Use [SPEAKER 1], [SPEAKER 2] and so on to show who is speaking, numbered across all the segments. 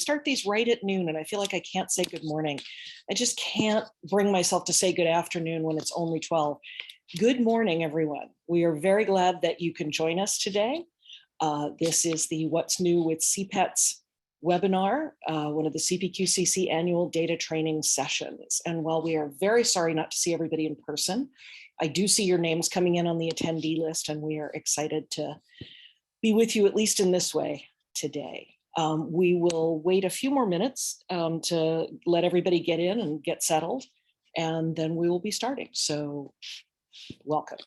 [SPEAKER 1] start these right at noon and I feel like I can't say good morning. I just can't bring myself to say good afternoon when it's only 12. Good morning, everyone. We are very glad that you can join us today. This is the What's New with CPeTS webinar, one of the CPQCC annual data training sessions. And while we are very sorry not to see everybody in person, I do see your names coming in on the attendee list, and we are excited to be with you at least in this way today. We will wait a few more minutes to let everybody get in and get settled, and then we will be starting. So welcome.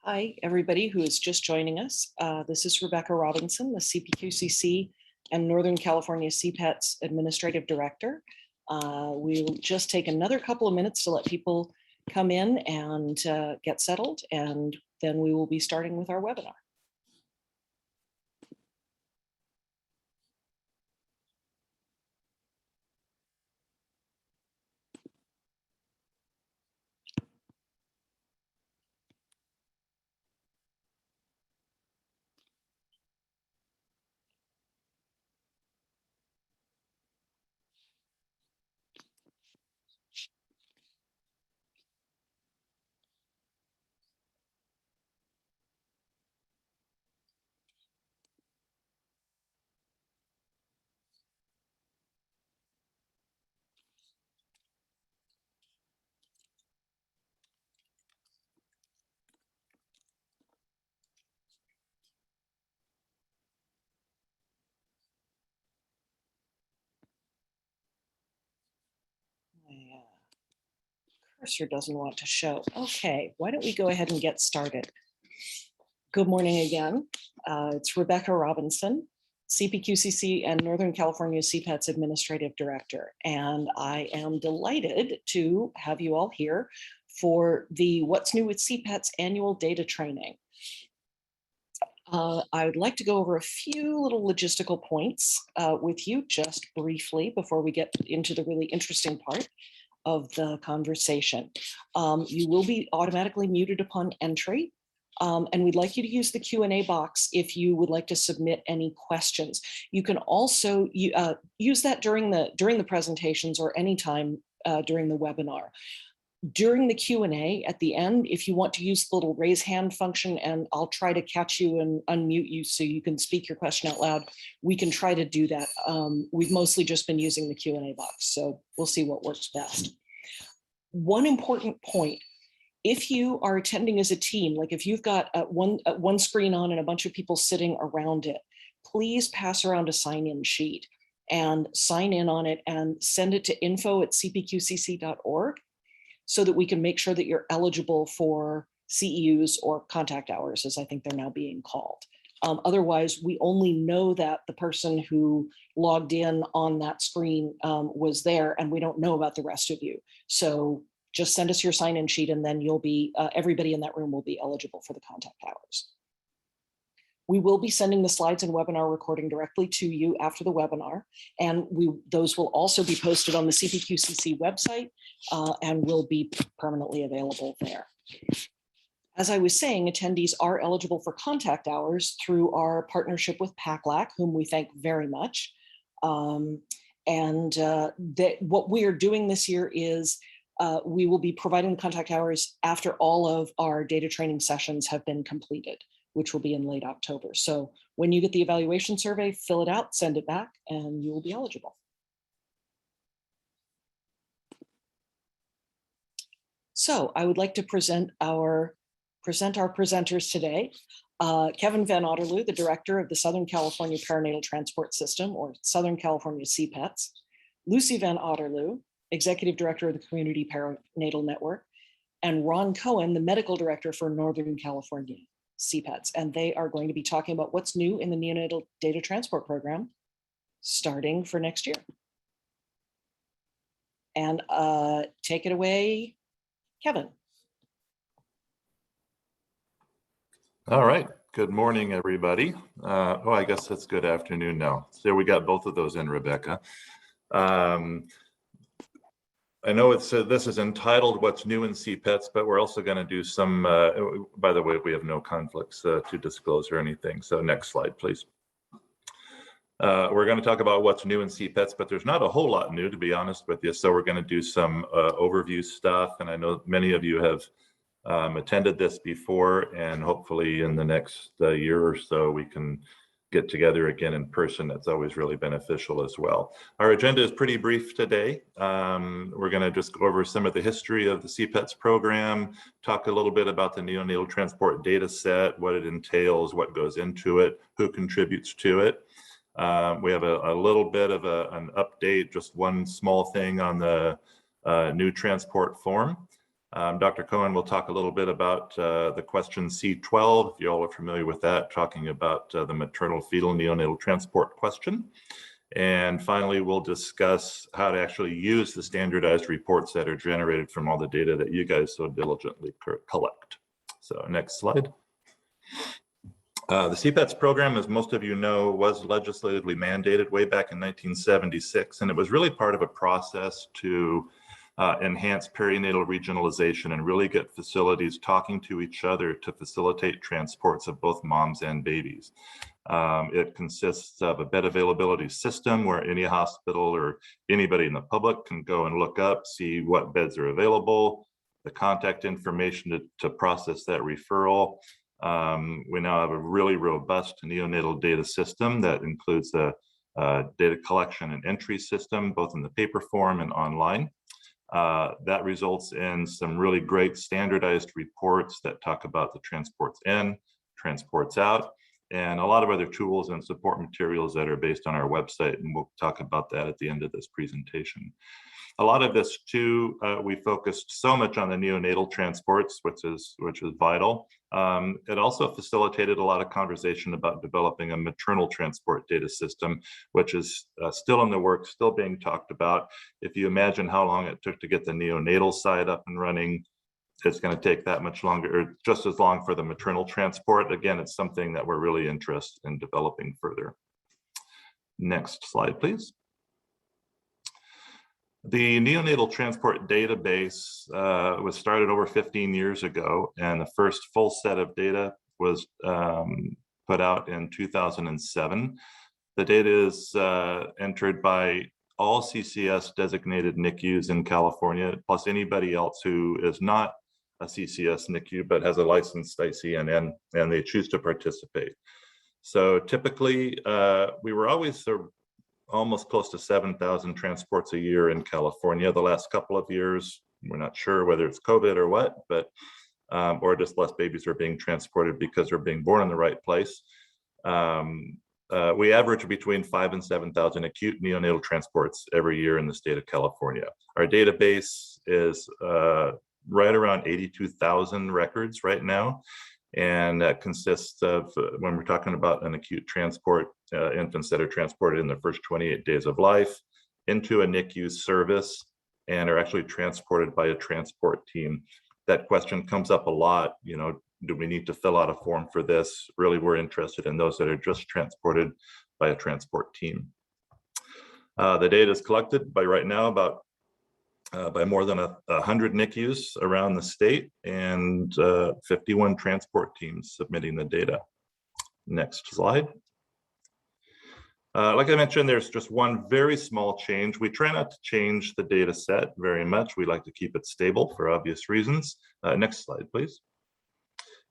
[SPEAKER 1] Hi, everybody who is just joining us. This is Rebecca Robinson, the CPQCC and Northern California CPeTS Administrative Director. We'll just take another couple of minutes to let people come in and get settled, and then we will be starting with our webinar. My cursor doesn't want to show. Okay, why don't we go ahead and get started? Good morning again. It's Rebecca Robinson, CPQCC and Northern California CPeTS Administrative Director, and I am delighted to have you all here for the What's New with CPeTS annual data training. I would like to go over a few little logistical points with you just briefly before we get into the really interesting part of the conversation. You will be automatically muted upon entry. And we'd like you to use the Q&A box if you would like to submit any questions. You can also use that during the presentations or anytime during the webinar. During the Q&A at the end, if you want to use the little raise hand function, and I'll try to catch you and unmute you so you can speak your question out loud, we can try to do that. We've mostly just been using the Q&A box, so we'll see what works best. One important point: if you are attending as a team, like if you've got one screen on and a bunch of people sitting around it, please pass around a sign-in sheet and sign in on it and send it to info@cpqcc.org so that we can make sure that you're eligible for CEUs or contact hours, as I think they're now being called. Otherwise, we only know that the person who logged in on that screen was there, and we don't know about the rest of you. So just send us your sign-in sheet, and then you'll be, everybody in that room will be eligible for the contact hours. We will be sending the slides and webinar recording directly to you after the webinar, and those will also be posted on the CPQCC website and will be permanently available there. As I was saying, attendees are eligible for contact hours through our partnership with PACLAC, whom we thank very much. What we are doing this year is we will be providing contact hours after all of our data training sessions have been completed, which will be in late October. So when you get the evaluation survey, fill it out, send it back, and you will be eligible. So I would like to present our presenters today. Kevin Van Otterloo, the director of the Southern California Perinatal Transport System, or Southern California CPeTS. Lucy Van Otterloo, executive director of the Community Perinatal Network, and Ron Cohen, the medical director for Northern California CPeTS. And they are going to be talking about what's new in the Neonatal Data Transport Program starting for next year. And take it away, Kevin.
[SPEAKER 2] All right. Good morning, everybody. I guess it's good afternoon now. So we got both of those in, Rebecca. I know this is entitled What's New in CPeTS, but we're also going to do some, by the way, we have no conflicts to disclose or anything. So next slide, please. We're going to talk about what's new in CPeTS, but there's not a whole lot new, to be honest with you. So we're going to do some overview stuff. And I know many of you have attended this before, and hopefully in the next year or so, we can get together again in person. That's always really beneficial as well. Our agenda is pretty brief today. We're going to just go over some of the history of the CPeTS program, talk a little bit about the neonatal transport data set, what it entails, what goes into it, who contributes to it. We have a little bit of an update, just one small thing on the new transport form. Dr. Cohen will talk a little bit about the question C12, if you all are familiar with that, talking about the maternal fetal neonatal transport question. And finally, we'll discuss how to actually use the standardized reports that are generated from all the data that you guys so diligently collect. So next slide. The CPeTS program, as most of you know, was legislatively mandated way back in 1976, and it was really part of a process to enhance perinatal regionalization and really get facilities talking to each other to facilitate transports of both moms and babies. It consists of a bed availability system where any hospital or anybody in the public can go and look up, see what beds are available, the contact information to process that referral. We now have a really robust neonatal data system that includes the data collection and entry system, both in the paper form and online. That results in some really great standardized reports that talk about the transports in, transports out, and a lot of other tools and support materials that are based on our website, and we'll talk about that at the end of this presentation. A lot of this too, we focused so much on the neonatal transports, which is vital. It also facilitated a lot of conversation about developing a maternal transport data system, which is still in the works, still being talked about. If you imagine how long it took to get the neonatal side up and running, it's going to take that much longer, or just as long for the maternal transport. Again, it's something that we're really interested in developing further. Next slide, please. The neonatal transport database was started over 15 years ago, and the first full set of data was put out in 2007. The data is entered by all CCS designated NICUs in California, plus anybody else who is not a CCS NICU but has a licensed ICNN and they choose to participate. So typically, we were always almost close to 7,000 transports a year in California. The last couple of years, we're not sure whether it's COVID or what, but or just less babies are being transported because they're being born in the right place. We average between 5,000 and 7,000 acute neonatal transports every year in the state of California. Our database is right around 82,000 records right now. And that consists of, when we're talking about an acute transport, infants that are transported in the first 28 days of life into a NICU service and are actually transported by a transport team. That question comes up a lot, you know, do we need to fill out a form for this? Really, we're interested in those that are just transported by a transport team. The data is collected by right now by more than 100 NICUs around the state and 51 transport teams submitting the data. Next slide. Like I mentioned, there's just one very small change. We try not to change the data set very much. We like to keep it stable for obvious reasons. Next slide, please.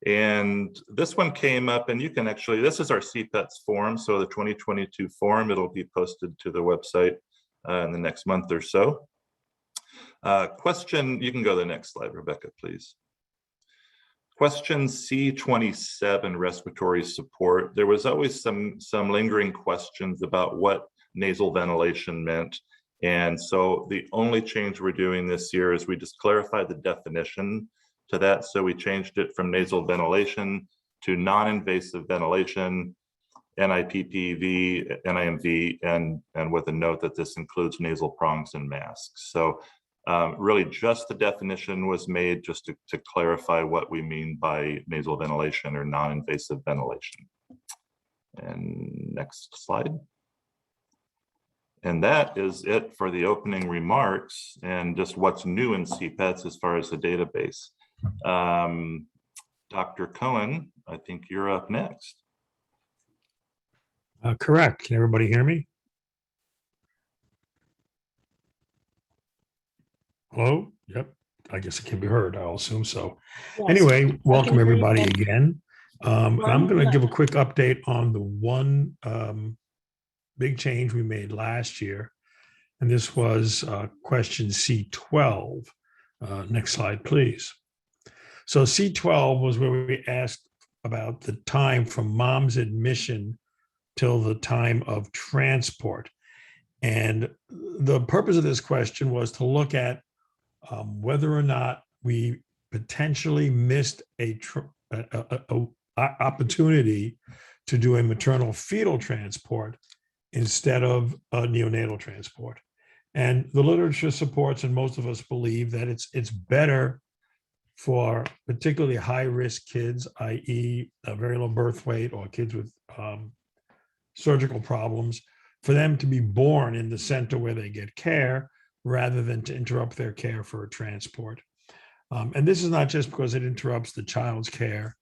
[SPEAKER 2] And this one came up, and you can actually, this is our CPeTS form. So the 2022 form, it'll be posted to the website in the next month or so. Question, you can go to the next slide, Rebecca, please. Question C27, respiratory support. There was always some lingering questions about what nasal ventilation meant. And so the only change we're doing this year is we just clarified the definition to that. So we changed it from nasal ventilation to non-invasive ventilation, NIPPV, NIMV, and with a note that this includes nasal prongs and masks. So really just the definition was made just to clarify what we mean by nasal ventilation or non-invasive ventilation. And next slide. And that is it for the opening remarks and just what's new in CPeTS as far as the database. Dr. Cohen, I think you're up next.
[SPEAKER 3] Correct. Can everybody hear me? Hello? Yep. I guess it can be heard. I'll assume so.
[SPEAKER 1] Yes.
[SPEAKER 3] Anyway, welcome
[SPEAKER 1] hear you
[SPEAKER 3] everybody
[SPEAKER 1] again.
[SPEAKER 3] again. And I'm going to give a quick update on the one big change we made last year. And this was question C12. Next slide, please. So C12 was where we asked about the time from mom's admission till the time of transport. And the purpose of this question was to look at whether or not we potentially missed a opportunity to do a maternal fetal transport instead of a neonatal transport. And the literature supports, and most of us believe, that it's better for particularly high-risk kids, i.e. a very low birth weight or kids with surgical problems, for them to be born in the center where they get care rather than to interrupt their care for a transport. And this is not just because it interrupts the child's care,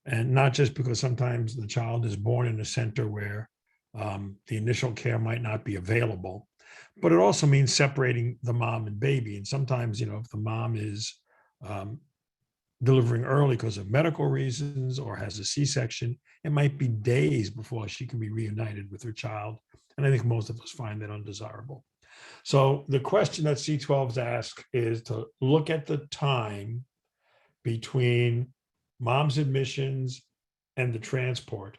[SPEAKER 3] and not just because sometimes the child is born in a center where the initial care might not be available, but it also means separating the mom and baby. And sometimes, if the mom is delivering early because of medical reasons or has a C-section, it might be days before she can be reunited with her child. And I think most of us find that undesirable. So the question that C12's asked is to look at the time between mom's admissions and the transport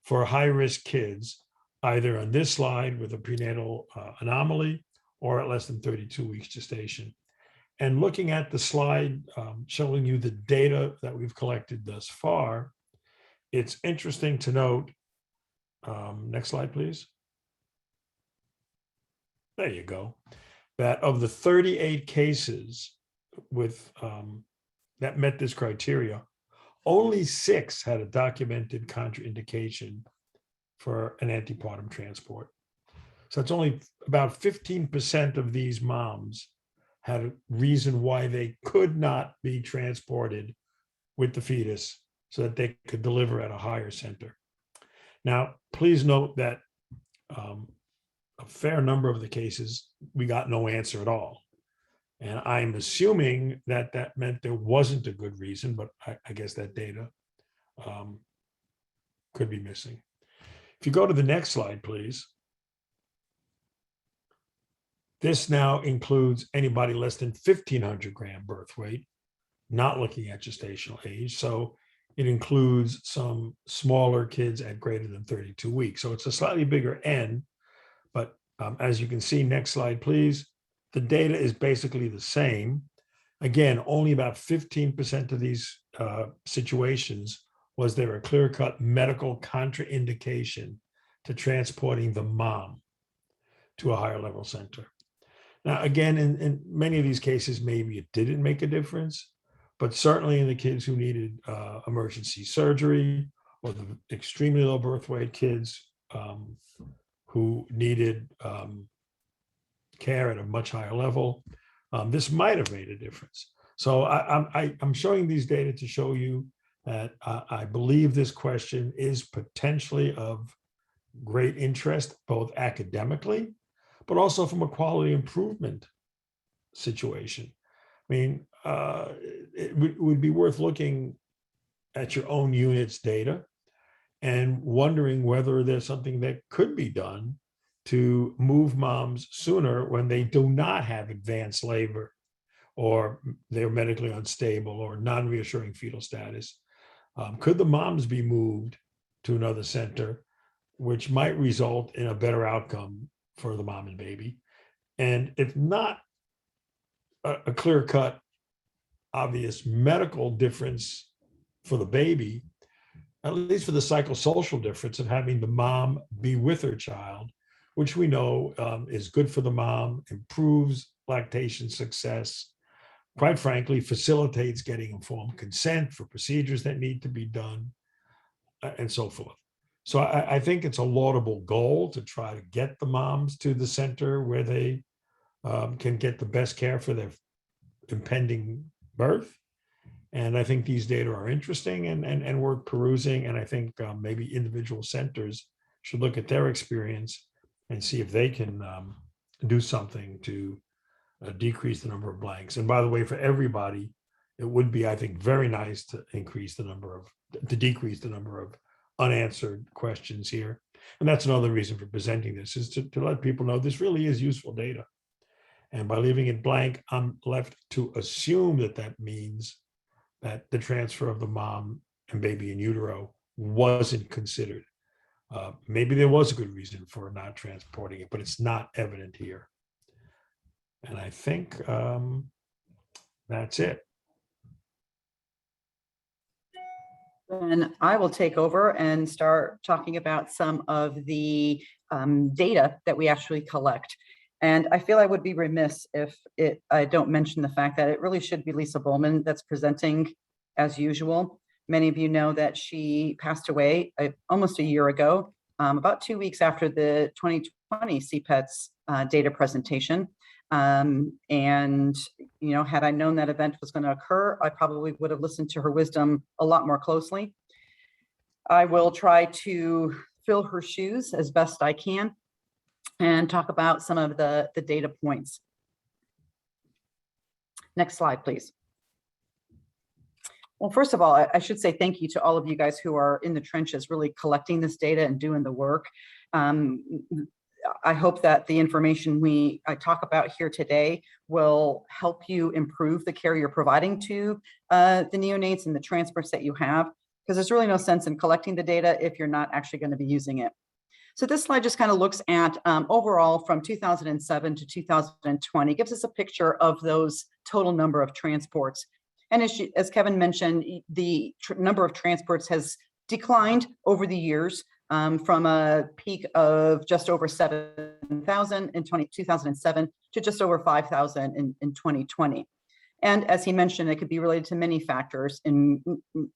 [SPEAKER 3] for high-risk kids, either on this slide with a prenatal anomaly or at less than 32 weeks gestation. And looking at the slide showing you the data that we've collected thus far, it's interesting to note, next slide, please. There you go. That of the 38 cases with that met this criteria, only 6 had a documented contraindication for an antepartum transport. So it's only about 15% of these moms had a reason why they could not be transported with the fetus so that they could deliver at a higher center. Now, please note that a fair number of the cases, we got no answer at all. And I'm assuming that that meant there wasn't a good reason, but I guess that data could be missing. If you go to the next slide, please. This now includes anybody less than 1,500 gram birth weight, not looking at gestational age. So it includes some smaller kids at greater than 32 weeks. So it's a slightly bigger N, but as you can see, next slide, please. The data is basically the same. Again, only about 15% of these situations was there a clear-cut medical contraindication to transporting the mom to a higher level center. Now, again, in many of these cases, maybe it didn't make a difference, but certainly in the kids who needed emergency surgery, or the extremely low birth weight kids who needed care at a much higher level, this might have made a difference. So I'm showing these data to show you that I believe this question is potentially of great interest, both academically, but also from a quality improvement situation. I mean, it would be worth looking at your own unit's data and wondering whether there's something that could be done to move moms sooner when they do not have advanced labor, or they're medically unstable, or non-reassuring fetal status. Could the moms be moved to another center, which might result in a better outcome for the mom and baby? And if not a clear-cut, obvious medical difference for the baby, at least for the psychosocial difference of having the mom be with her child, which we know is good for the mom, improves lactation success, quite frankly, facilitates getting informed consent for procedures that need to be done, and so forth. So I think it's a laudable goal to try to get the moms to the center where they can get the best care for their impending birth. And I think these data are interesting and worth perusing. And I think maybe individual centers should look at their experience and see if they can do something to decrease the number of blanks. And by the way, for everybody, it would be, I think, very nice to decrease the number of unanswered questions here. And that's another reason for presenting this, is to let people know this really is useful data. And by leaving it blank, I'm left to assume that that means that the transfer of the mom and baby in utero wasn't considered. Maybe there was a good reason for not transporting it, but it's not evident here. And I think that's it.
[SPEAKER 4] And I will take over and start talking about some of the data that we actually collect. And I feel I would be remiss if I don't mention the fact that it really should be Lisa Bowman that's presenting as usual. Many of you know that she passed away almost a year ago, about 2 weeks after the 2020 CPeTS data presentation. And, you know, had I known that event was going to occur, I probably would have listened to her wisdom a lot more closely. I will try to fill her shoes as best I can and talk about some of the data points. Next slide, please. Well, first of all, I should say thank you to all of you guys who are in the trenches really collecting this data and doing the work. I hope that the information I talk about here today will help you improve the care you're providing to the neonates and the transports that you have, because there's really no sense in collecting the data if you're not actually going to be using it. So this slide just kind of looks at overall from 2007 to 2020, gives us a picture of those total number of transports. And as Kevin mentioned, the number of transports has declined over the years from a peak of just over 7,000 in 2007 to just over 5,000 in 2020. And as he mentioned, it could be related to many factors. And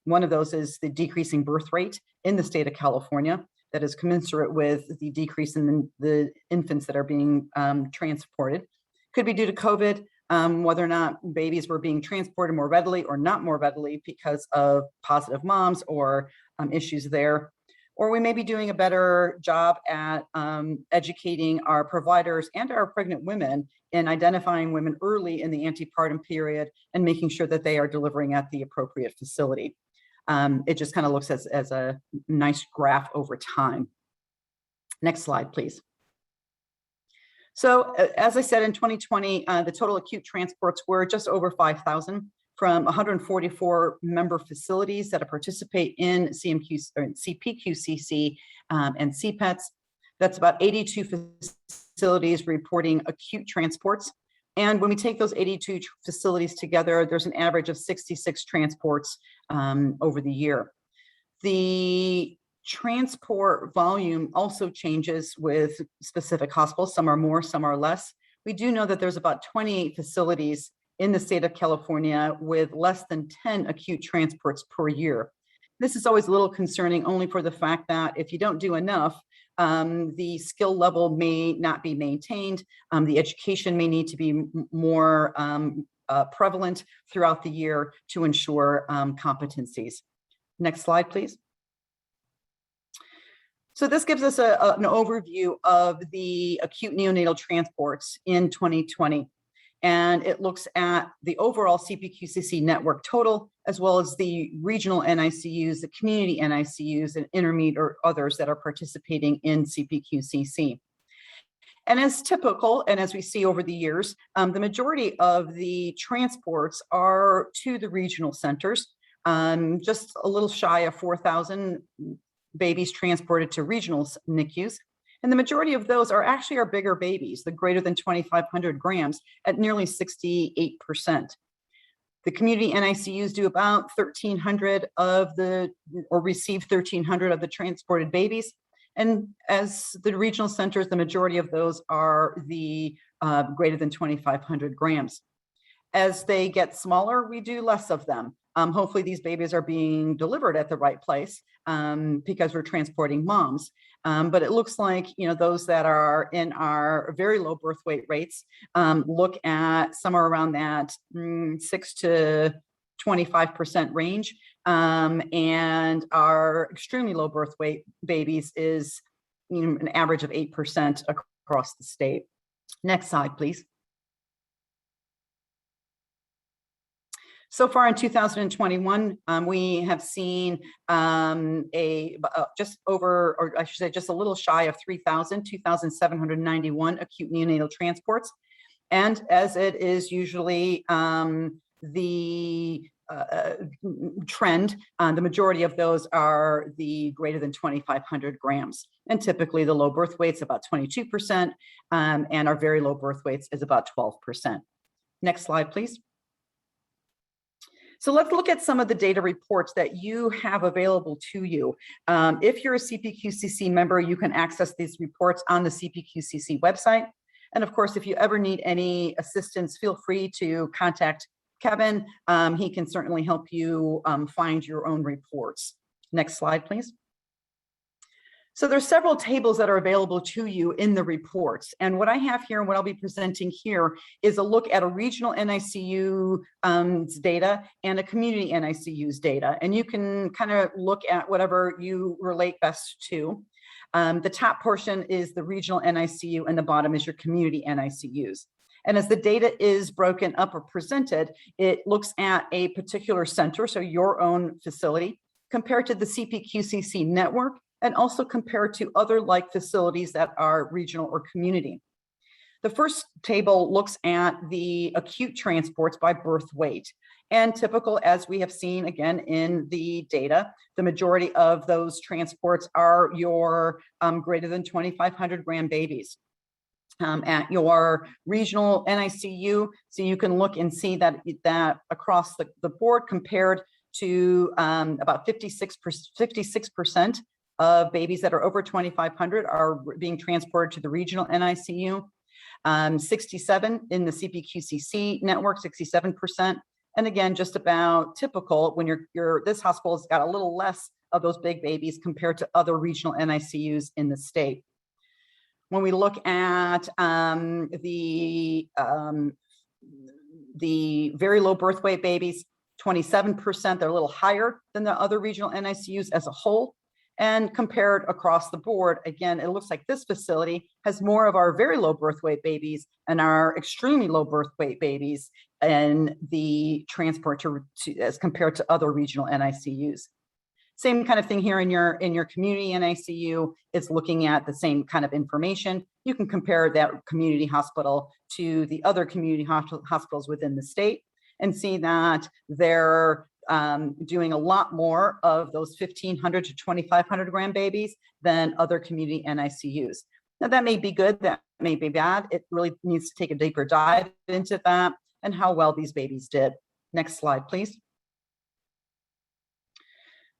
[SPEAKER 4] one of those is the decreasing birth rate in the state of California that is commensurate with the decrease in the infants that are being transported. Could be due to COVID, whether or not babies were being transported more readily or not more readily because of positive moms or issues there. Or we may be doing a better job at educating our providers and our pregnant women in identifying women early in the antepartum period and making sure that they are delivering at the appropriate facility. It just kind of looks as a nice graph over time. Next slide, please. So as I said, in 2020, the total acute transports were just over 5,000 from 144 member facilities that participate in CPQCC and CPeTS. That's about 82 facilities reporting acute transports. And when we take those 82 facilities together, there's an average of 66 transports over the year. The transport volume also changes with specific hospitals. Some are more, some are less. We do know that there's about 28 facilities in the state of California with less than 10 acute transports per year. This is always a little concerning only for the fact that if you don't do enough, the skill level may not be maintained. The education may need to be more prevalent throughout the year to ensure competencies. Next slide, please. So this gives us an overview of the acute neonatal transports in 2020. And it looks at the overall CPQCC network total, as well as the regional NICUs, the community NICUs, and intermediate or others that are participating in CPQCC. And as typical, and as we see over the years, the majority of the transports are to the regional centers, just a little shy of 4,000 babies transported to regional NICUs. And the majority of those are actually our bigger babies, the greater than 2,500 grams at nearly 68%. The community NICUs do about 1,300 of the, or receive 1,300 of the transported babies. And as the regional centers, the majority of those are the greater than 2,500 grams. As they get smaller, we do less of them. Hopefully these babies are being delivered at the right place because we're transporting moms. But it looks like, you know, those that are in our very low birth weight rates look at somewhere around that 6 to 25% range. And our extremely low birth weight babies is, you know, an average of 8% across the state. Next slide, please. So far in 2021, we have seen just over, or I should say just a little shy of 2,791 acute neonatal transports. And as it is usually the trend, the majority of those are the greater than 2,500 grams. And typically the low birth weight's about 22%, and our very low birth weights is about 12%. Next slide, please. So let's look at some of the data reports that you have available to you. If you're a CPQCC member, you can access these reports on the CPQCC website. And of course, if you ever need any assistance, feel free to contact Kevin. He can certainly help you find your own reports. Next slide, please. So there's several tables that are available to you in the reports. And what I have here and what I'll be presenting here is a look at a regional NICU data and a community NICU's data. And you can kind of look at whatever you relate best to. The top portion is the regional NICU and the bottom is your community NICUs. And as the data is broken up or presented, it looks at a particular center, so your own facility, compared to the CPQCC network, and also compared to other like facilities that are regional or community. The first table looks at the acute transports by birth weight. And typical, as we have seen again in the data, the majority of those transports are your greater than 2,500 gram babies. At your regional NICU, so you can look and see that across the board compared to about 56% of babies that are over 2,500 are being transported to the regional NICU, 67 in the CPQCC network, 67%. And again, just about typical when this hospital's got a little less of those big babies compared to other regional NICUs in the state. When we look at the very low birth weight babies, 27%, they're a little higher than the other regional NICUs as a whole. And compared across the board, again, it looks like this facility has more of our very low birth weight babies and our extremely low birth weight babies and the transport as compared to other regional NICUs. Same kind of thing here in your community NICU. It's looking at the same kind of information. You can compare that community hospital to the other community hospitals within the state and see that they're doing a lot more of those 1,500 to 2,500 gram babies than other community NICUs. Now that may be good, that may be bad. It really needs to take a deeper dive into that and how well these babies did. Next slide, please.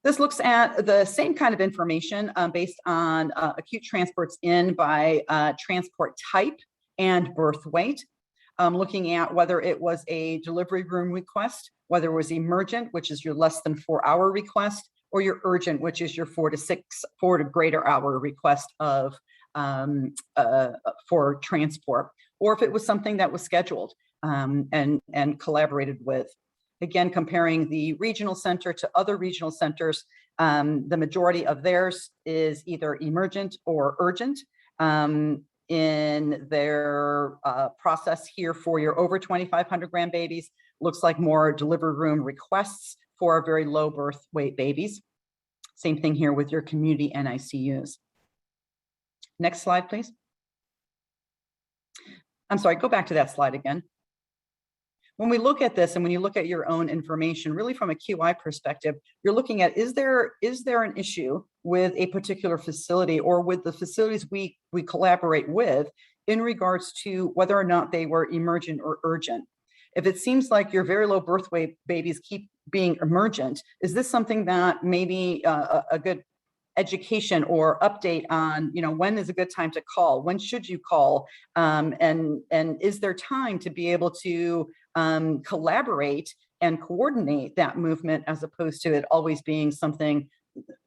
[SPEAKER 4] This looks at the same kind of information based on acute transports in by transport type and birth weight. looking at whether it was a delivery room request, whether it was emergent, which is your less than 4-hour request, or your urgent, which is your 4 to greater hour request of for transport, or if it was something that was scheduled and collaborated with. Again, comparing the regional center to other regional centers, the majority of theirs is either emergent or urgent. In their process here for your over 2,500 gram babies, looks like more delivery room requests for very low birth weight babies. Same thing here with your community NICUs. Next slide, please. I'm sorry, go back to that slide again. When we look at this and when you look at your own information, really from a QI perspective, you're looking at, is there an issue with a particular facility or with the facilities we collaborate with in regards to whether or not they were emergent or urgent? If it seems like your very low birth weight babies keep being emergent, is this something that maybe a good education or update on, when is a good time to call? When should you call? And is there time to be able to collaborate and coordinate that movement as opposed to it always being something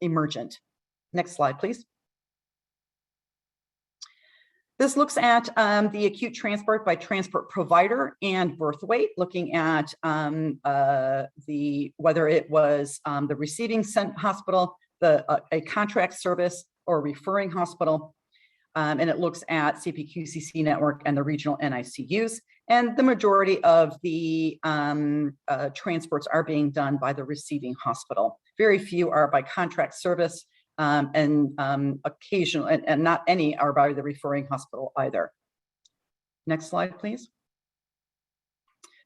[SPEAKER 4] emergent? Next slide, please. This looks at the acute transport by transport provider and birth weight, looking at whether it was the receiving hospital, a contract service, or referring hospital. And it looks at CPQCC network and the regional NICUs. And the majority of the transports are being done by the receiving hospital. Very few are by contract service, and occasional, and not any are by the referring hospital either. Next slide, please.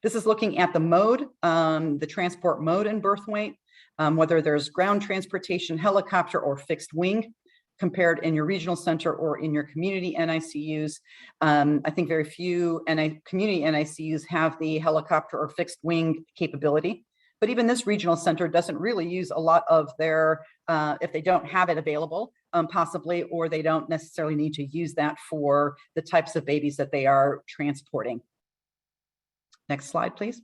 [SPEAKER 4] This is looking at the mode, the transport mode and birth weight, whether there's ground transportation, helicopter, or fixed wing, compared in your regional center or in your community NICUs. I think very few community NICUs have the helicopter or fixed wing capability. But even this regional center doesn't really use a lot of their, if they don't have it available, possibly, or they don't necessarily need to use that for the types of babies that they are transporting. Next slide, please.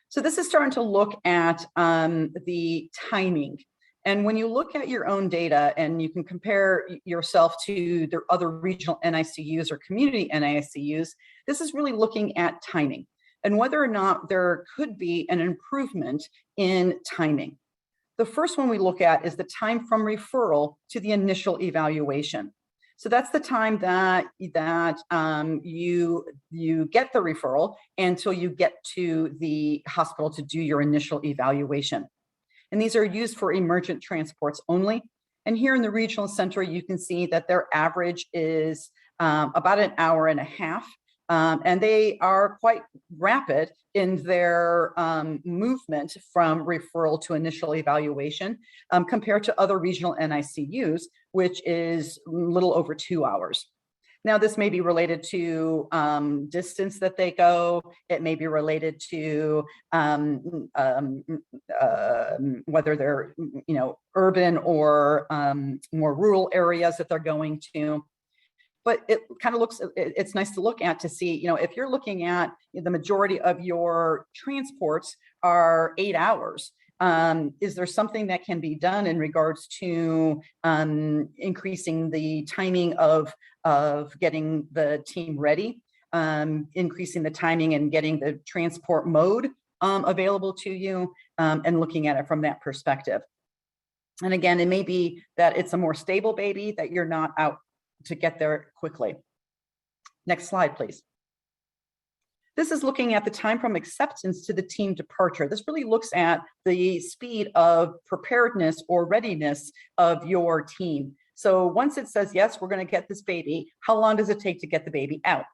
[SPEAKER 4] So this is starting to look at the timing. And when you look at your own data and you can compare yourself to the other regional NICUs or community NICUs, this is really looking at timing and whether or not there could be an improvement in timing. The first one we look at is the time from referral to the initial evaluation. So that's the time that you get the referral until you get to the hospital to do your initial evaluation. And these are used for emergent transports only. And here in the regional center, you can see that their average is about an hour and a half. And they are quite rapid in their movement from referral to initial evaluation compared to other regional NICUs, which is a little over 2 hours. Now, this may be related to distance that they go. It may be related to whether they're, urban or more rural areas that they're going to. But it kind of looks, it's nice to look at to see, if you're looking at the majority of your transports are 8 hours, is there something that can be done in regards to increasing the timing of getting the team ready, increasing the timing and getting the transport mode available to you, and looking at it from that perspective? And again, it may be that it's a more stable baby that you're not out to get there quickly. Next slide, please. This is looking at the time from acceptance to the team departure. This really looks at the speed of preparedness or readiness of your team. So once it says, yes, we're going to get this baby, how long does it take to get the baby out?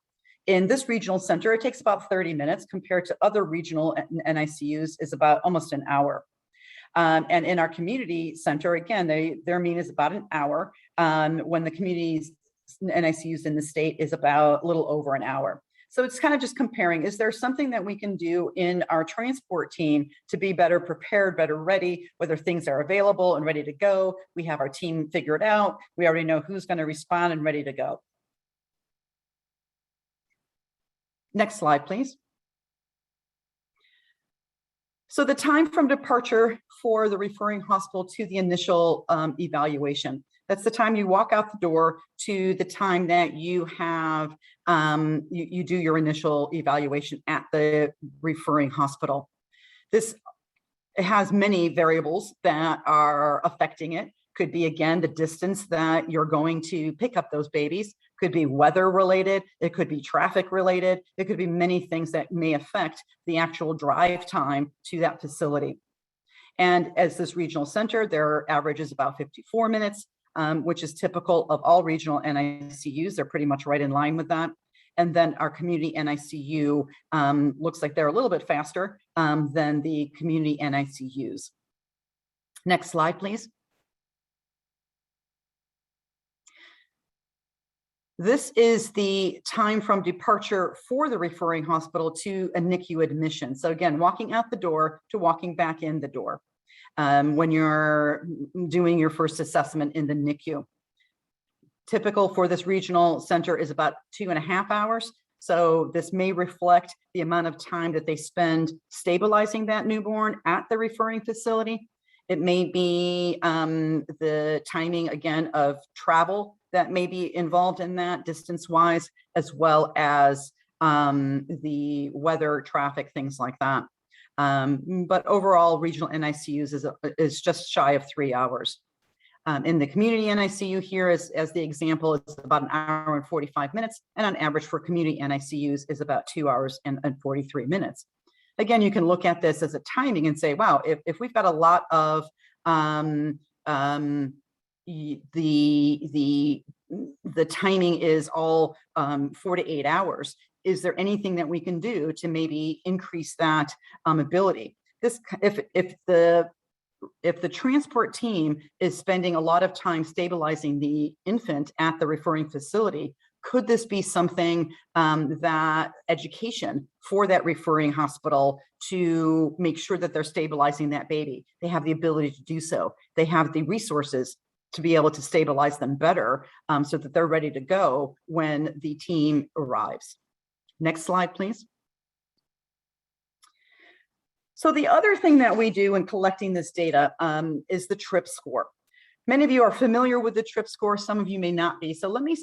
[SPEAKER 4] In this regional center, it takes about 30 minutes compared to other regional NICUs is about almost an hour. And in our community center, again, their mean is about an hour, when the community's NICUs in the state is about a little over an hour. So it's kind of just comparing, is there something that we can do in our transport team to be better prepared, better ready, whether things are available and ready to go? We have our team figured out. We already know who's going to respond and ready to go. Next slide, please. So the time from departure for the referring hospital to the initial evaluation, that's the time you walk out the door to the time that you have, you do your initial evaluation at the referring hospital. This has many variables that are affecting it. Could be, again, the distance that you're going to pick up those babies, could be weather related, it could be traffic related, it could be many things that may affect the actual drive time to that facility. And as this regional center, their average is about 54 minutes, which is typical of all regional NICUs. They're pretty much right in line with that. And then our community NICU looks like they're a little bit faster than the community NICUs. Next slide, please. This is the time from departure for the referring hospital to a NICU admission. So again, walking out the door to walking back in the door when you're doing your first assessment in the NICU. Typical for this regional center is about 2.5 hours. So this may reflect the amount of time that they spend stabilizing that newborn at the referring facility. It may be the timing, again, of travel that may be involved in that distance-wise, as well as the weather, traffic, things like that. But overall, regional NICUs is just shy of 3 hours. In the community NICU here, as the example, it's about 1 hour and 45 minutes, and on average for community NICUs is about 2 hours and 43 minutes. Again, you can look at this as a timing and say, wow, if we've got a lot of the timing is all 4 to 8 hours, is there anything that we can do to maybe increase that ability? This, if the transport team is spending a lot of time stabilizing the infant at the referring facility, could this be something that education for that referring hospital to make sure that they're stabilizing that baby? They have the ability to do so. They have the resources to be able to stabilize them better so that they're ready to go when the team arrives. Next slide, please. So the other thing that we do in collecting this data is the TRIP score. Many of you are familiar with the TRIP score, some of you may not be. So let me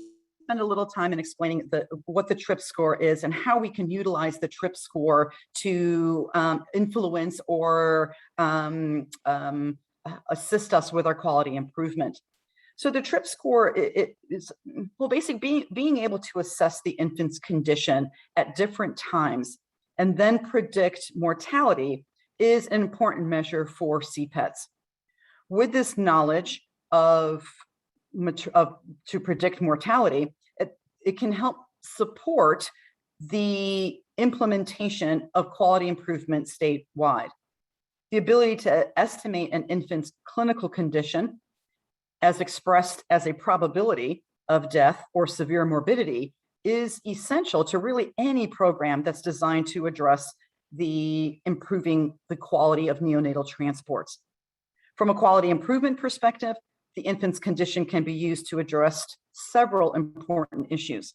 [SPEAKER 4] spend a little time in explaining what the TRIP score is and how we can utilize the TRIP score to influence or assist us with our quality improvement. So the TRIP score is well, basically being able to assess the infant's condition at different times and then predict mortality is an important measure for CPeTS. With this knowledge to predict mortality, it can help support the implementation of quality improvement statewide. The ability to estimate an infant's clinical condition as expressed as a probability of death or severe morbidity is essential to really any program that's designed to address improving the quality of neonatal transports. From a quality improvement perspective, the infant's condition can be used to address several important issues.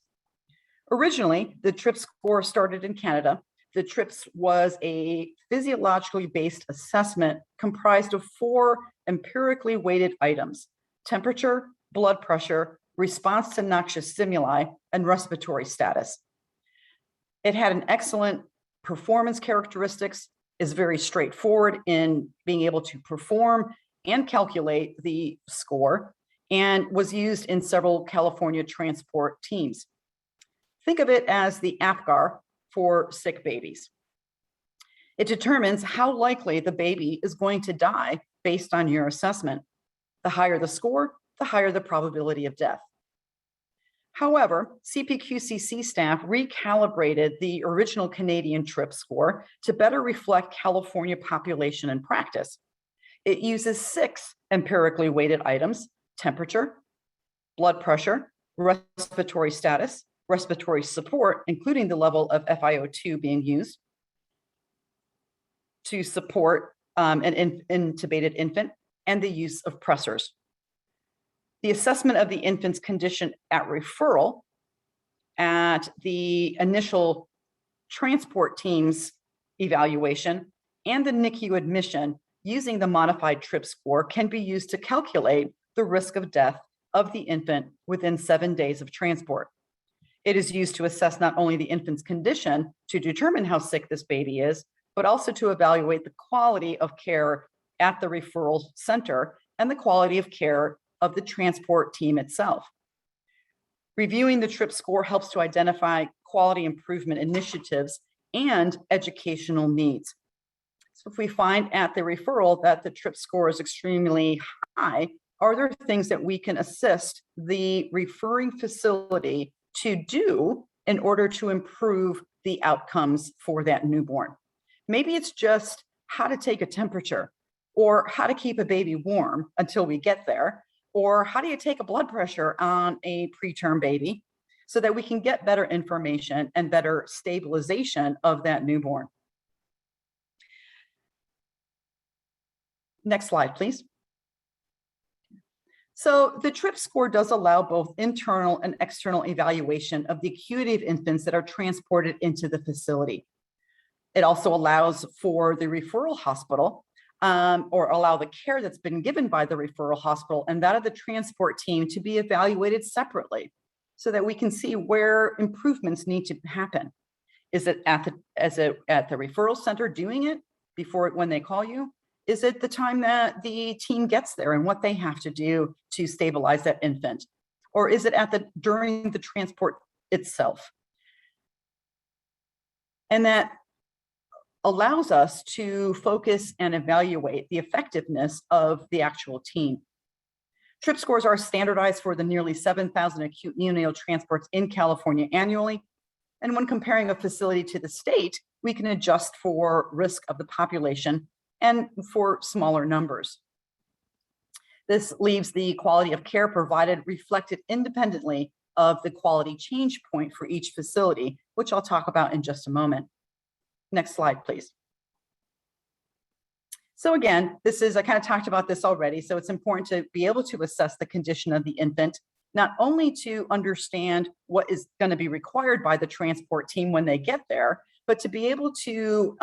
[SPEAKER 4] Originally, the TRIP score started in Canada. The TRIPS was a physiologically based assessment comprised of 4 empirically weighted items: temperature, blood pressure, response to noxious stimuli, and respiratory status. It had an excellent performance characteristics, is very straightforward in being able to perform and calculate the score, and was used in several California transport teams. Think of it as the APGAR for sick babies. It determines how likely the baby is going to die based on your assessment. The higher the score, the higher the probability of death. However, CPQCC staff recalibrated the original Canadian TRIP score to better reflect California population and practice. It uses 6 empirically weighted items: temperature, blood pressure, respiratory status, respiratory support, including the level of FiO2 being used to support an intubated infant, and the use of pressors. The assessment of the infant's condition at referral at the initial transport team's evaluation and the NICU admission using the modified TRIP score can be used to calculate the risk of death of the infant within 7 days of transport. It is used to assess not only the infant's condition to determine how sick this baby is, but also to evaluate the quality of care at the referral center and the quality of care of the transport team itself. Reviewing the TRIP score helps to identify quality improvement initiatives and educational needs. So if we find at the referral that the TRIP score is extremely high, are there things that we can assist the referring facility to do in order to improve the outcomes for that newborn? Maybe it's just how to take a temperature, or how to keep a baby warm until we get there, or how do you take a blood pressure on a preterm baby so that we can get better information and better stabilization of that newborn. Next slide, please. So the TRIP score does allow both internal and external evaluation of the acuity of infants that are transported into the facility. It also allows for the referral hospital or allow the care that's been given by the referral hospital and that of the transport team to be evaluated separately so that we can see where improvements need to happen. Is it at the referral center doing it before when they call you? Is it the time that the team gets there and what they have to do to stabilize that infant? Or is it during the transport itself? And that allows us to focus and evaluate the effectiveness of the actual team. TRIP scores are standardized for the nearly 7,000 acute neonatal transports in California annually. And when comparing a facility to the state, we can adjust for risk of the population and for smaller numbers. This leaves the quality of care provided reflected independently of the quality change point for each facility, which I'll talk about in just a moment. Next slide, please. So again, I kind of talked about this already, so it's important to be able to assess the condition of the infant, not only to understand what is going to be required by the transport team when they get there, but to be able to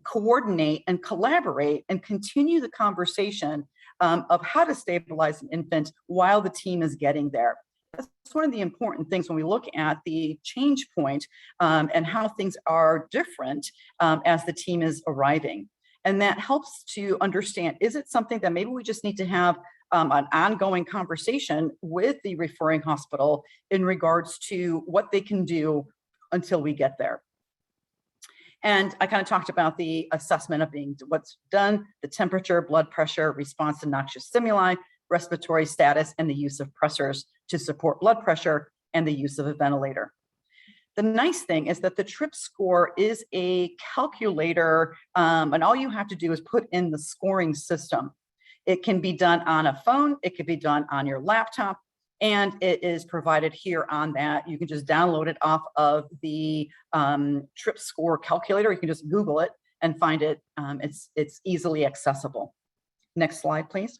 [SPEAKER 4] coordinate and collaborate and continue the conversation of how to stabilize an infant while the team is getting there. That's one of the important things when we look at the change point and how things are different as the team is arriving. And that helps to understand, is it something that maybe we just need to have an ongoing conversation with the referring hospital in regards to what they can do until we get there. And I kind of talked about the assessment of what's done, the temperature, blood pressure, response to noxious stimuli, respiratory status, and the use of pressors to support blood pressure, and the use of a ventilator. The nice thing is that the TRIP score is a calculator, and all you have to do is put in the scoring system. It can be done on a phone, it can be done on your laptop, and it is provided here on that. You can just download it off of the TRIP score calculator. You can just Google it and find it. It's easily accessible. Next slide, please.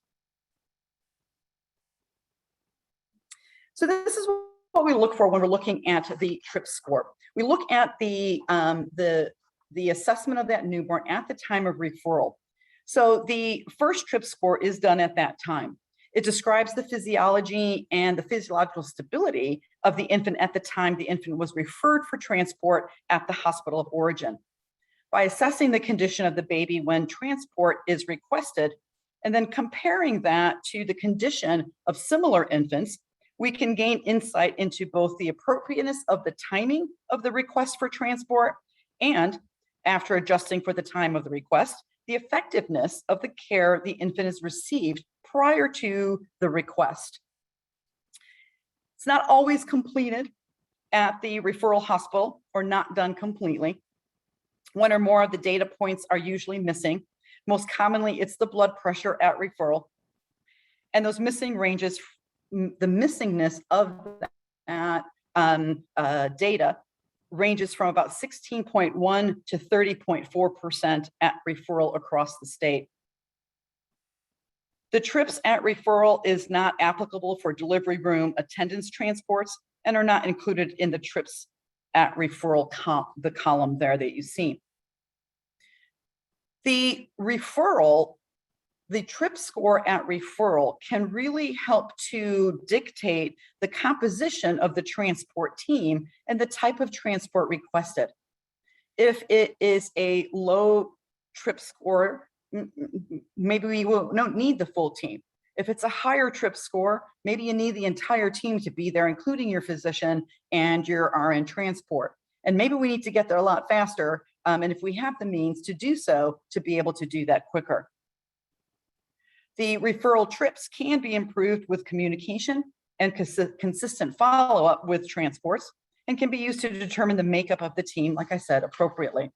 [SPEAKER 4] So this is what we look for when we're looking at the TRIP score. We look at the assessment of that newborn at the time of referral. So the first TRIP score is done at that time. It describes the physiology and the physiological stability of the infant at the time the infant was referred for transport at the hospital of origin. By assessing the condition of the baby when transport is requested, and then comparing that to the condition of similar infants, we can gain insight into both the appropriateness of the timing of the request for transport and, after adjusting for the time of the request, the effectiveness of the care the infant has received prior to the request. It's not always completed at the referral hospital or not done completely. One or more of the data points are usually missing. Most commonly, it's the blood pressure at referral. And those missing ranges, the missingness of that data ranges from about 16.1 to 30.4% at referral across the state. The trips at referral is not applicable for delivery room attendance transports and are not included in the trips at referral the column there that you see. The referral, the TRIP score at referral can really help to dictate the composition of the transport team and the type of transport requested. If it is a low TRIP score, maybe we don't need the full team. If it's a higher TRIP score, maybe you need the entire team to be there, including your physician and your RN transport. And maybe we need to get there a lot faster. And if we have the means to do so, to be able to do that quicker. The referral trips can be improved with communication and consistent follow-up with transports, and can be used to determine the makeup of the team, like I said, appropriately.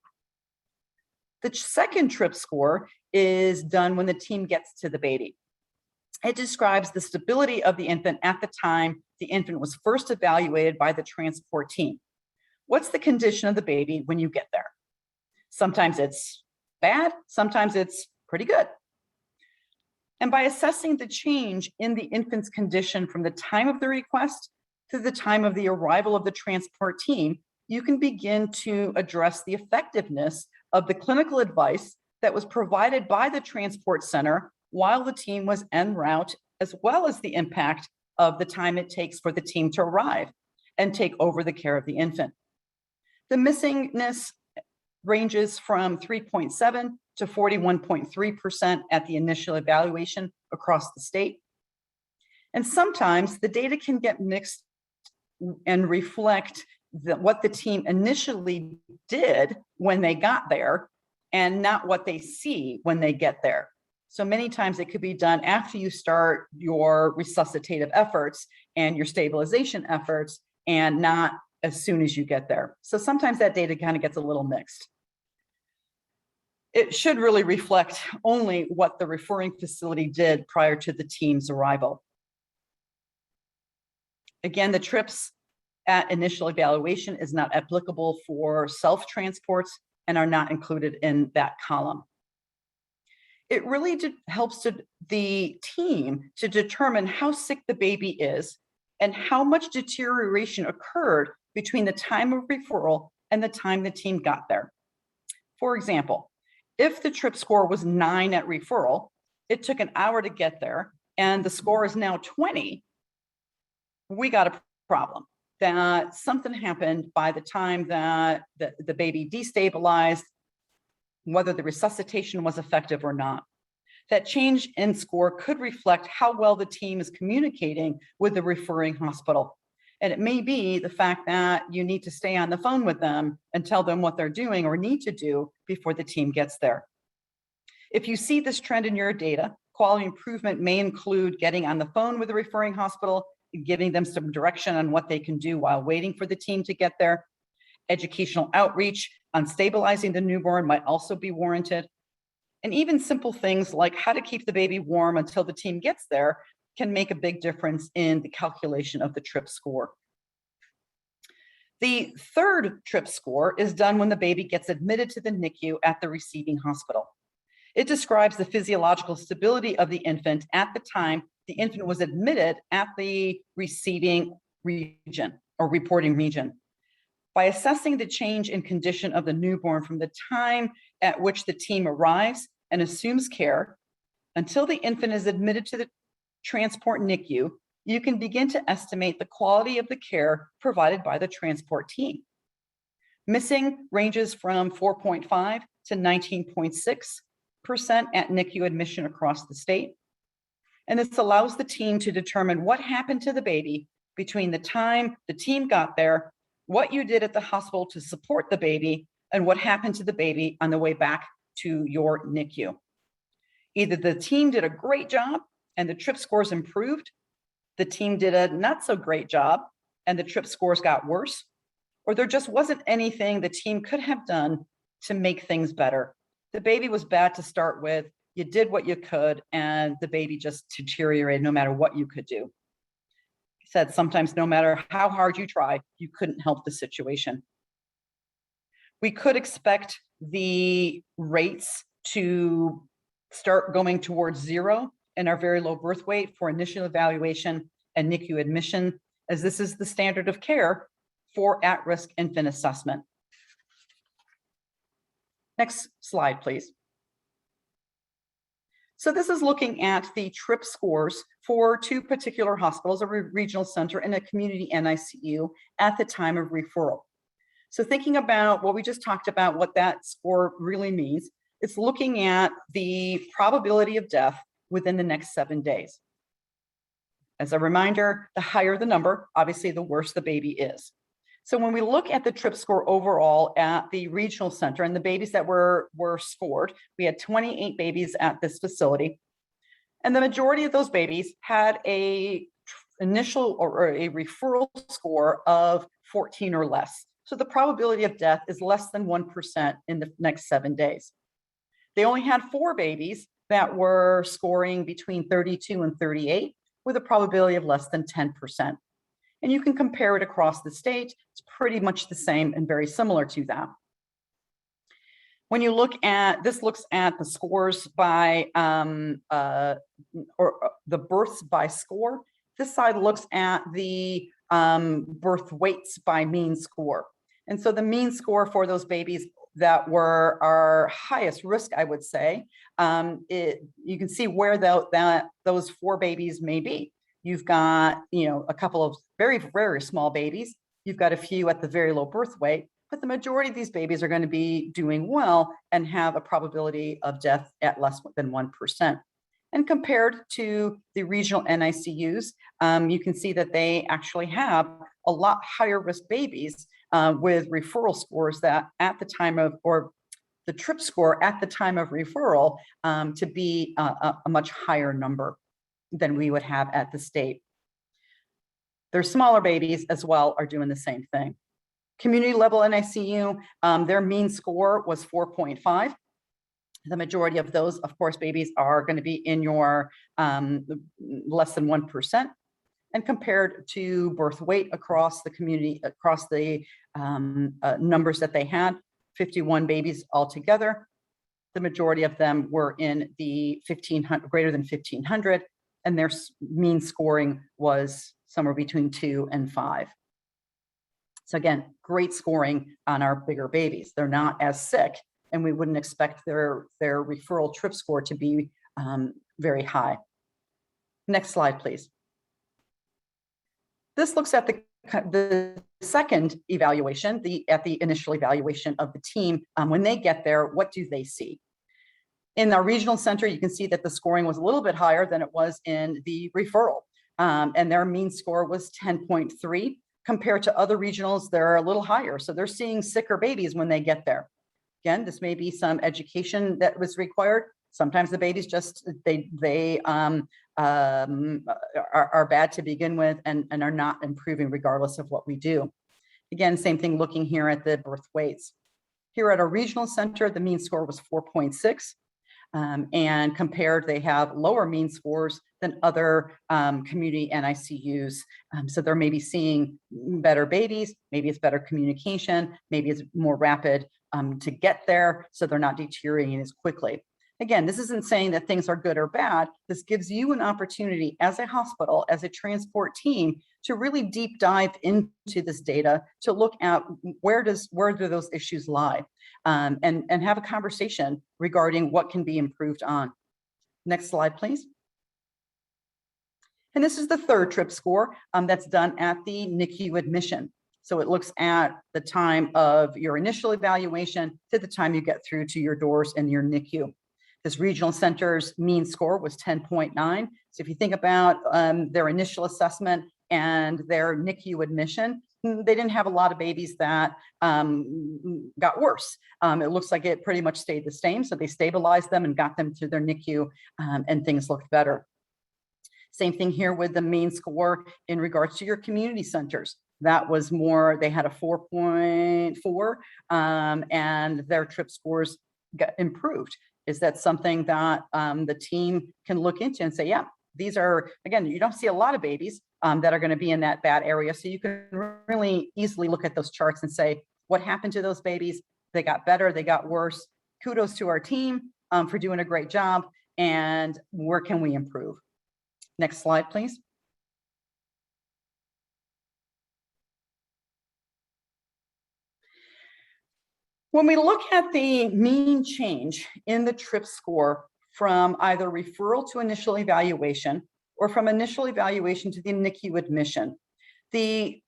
[SPEAKER 4] The second TRIP score is done when the team gets to the baby. It describes the stability of the infant at the time the infant was first evaluated by the transport team. What's the condition of the baby when you get there? Sometimes it's bad, sometimes it's pretty good. And by assessing the change in the infant's condition from the time of the request to the time of the arrival of the transport team, you can begin to address the effectiveness of the clinical advice that was provided by the transport center while the team was en route, as well as the impact of the time it takes for the team to arrive and take over the care of the infant. The missingness ranges from 3.7 to 41.3% at the initial evaluation across the state. And sometimes the data can get mixed and reflect what the team initially did when they got there and not what they see when they get there. So many times it could be done after you start your resuscitative efforts and your stabilization efforts, and not as soon as you get there. So sometimes that data kind of gets a little mixed. It should really reflect only what the referring facility did prior to the team's arrival. Again, the trips at initial evaluation is not applicable for self-transports and are not included in that column. It really helps the team to determine how sick the baby is and how much deterioration occurred between the time of referral and the time the team got there. For example, if the TRIP score was 9 at referral, it took an hour to get there, and the score is now 20, we got a problem. That something happened by the time that the baby destabilized, whether the resuscitation was effective or not. That change in score could reflect how well the team is communicating with the referring hospital. And it may be the fact that you need to stay on the phone with them and tell them what they're doing or need to do before the team gets there. If you see this trend in your data, quality improvement may include getting on the phone with the referring hospital, giving them some direction on what they can do while waiting for the team to get there. Educational outreach on stabilizing the newborn might also be warranted. And even simple things like how to keep the baby warm until the team gets there can make a big difference in the calculation of the TRIP score. The third TRIP score is done when the baby gets admitted to the NICU at the receiving hospital. It describes the physiological stability of the infant at the time the infant was admitted at the receiving region or reporting region. By assessing the change in condition of the newborn from the time at which the team arrives and assumes care until the infant is admitted to the transport NICU, you can begin to estimate the quality of the care provided by the transport team. Missing ranges from 4.5 to 19.6% at NICU admission across the state. And this allows the team to determine what happened to the baby between the time the team got there, what you did at the hospital to support the baby, and what happened to the baby on the way back to your NICU. Either the team did a great job and the TRIP scores improved, the team did a not so great job and the TRIP scores got worse, or there just wasn't anything the team could have done to make things better. The baby was bad to start with, you did what you could, and the baby just deteriorated no matter what you could do. I said sometimes no matter how hard you try, you couldn't help the situation. We could expect the rates to start going towards 0 in our very low birth weight for initial evaluation and NICU admission, as this is the standard of care for at-risk infant assessment. Next slide, please. So this is looking at the TRIP scores for two particular hospitals, a regional center and a community NICU at the time of referral. So thinking about what we just talked about, what that score really means, it's looking at the probability of death within the next 7 days. As a reminder, the higher the number, obviously the worse the baby is. So when we look at the TRIP score overall at the regional center and the babies that were scored, we had 28 babies at this facility. And the majority of those babies had a initial or a referral score of 14 or less. So the probability of death is less than 1% in the next 7 days. They only had 4 babies that were scoring between 32 and 38 with a probability of less than 10%. And you can compare it across the state. It's pretty much the same and very similar to that. When you look at, this looks at the scores by, or the births by score. This side looks at the birth weights by mean score. And so the mean score for those babies that were our highest risk, I would say, you can see where those 4 babies may be. You've got, a couple of very, very small babies. You've got a few at the very low birth weight, but the majority of these babies are going to be doing well and have a probability of death at less than 1%. And compared to the regional NICUs, you can see that they actually have a lot higher risk babies with referral scores that at the time of, or the TRIP score at the time of referral to be a much higher number than we would have at the state. Their smaller babies as well are doing the same thing. Community level NICU, their mean score was 4.5. The majority of those, of course, babies are going to be in your less than 1%. And compared to birth weight across the community, across the numbers that they had, 51 babies altogether. The majority of them were in the 1,500, greater than 1,500, and their mean scoring was somewhere between 2 and 5. So again, great scoring on our bigger babies. They're not as sick, and we wouldn't expect their referral TRIP score to be very high. Next slide, please. This looks at the second evaluation, at the initial evaluation of the team. When they get there, what do they see? In our regional center, you can see that the scoring was a little bit higher than it was in the referral. And their mean score was 10.3. Compared to other regionals, they're a little higher. So they're seeing sicker babies when they get there. Again, this may be some education that was required. Sometimes the babies just, they are bad to begin with and are not improving regardless of what we do. Again, same thing looking here at the birth weights. Here at our regional center, the mean score was 4.6. And compared, they have lower mean scores than other community NICUs. So they're maybe seeing better babies, maybe it's better communication, maybe it's more rapid to get there, so they're not deteriorating as quickly. Again, this isn't saying that things are good or bad. This gives you an opportunity as a hospital, as a transport team, to really deep dive into this data to look at where do those issues lie, and have a conversation regarding what can be improved on. Next slide, please. And this is the third TRIP score that's done at the NICU admission. So it looks at the time of your initial evaluation to the time you get through to your doors in your NICU. This regional center's mean score was 10.9. So if you think about their initial assessment and their NICU admission, they didn't have a lot of babies that got worse. It looks like it pretty much stayed the same. So they stabilized them and got them to their NICU and things looked better. Same thing here with the mean score in regards to your community centers. That was more, they had a 4.4 and their TRIP scores got improved. Is that something that the team can look into and say, yeah, these are, again, you don't see a lot of babies that are going to be in that bad area. So you can really easily look at those charts and say, what happened to those babies? They got better, they got worse. Kudos to our team for doing a great job. And where can we improve? Next slide, please. When we look at the mean change in the TRIP score from either referral to initial evaluation or from initial evaluation to the NICU admission, the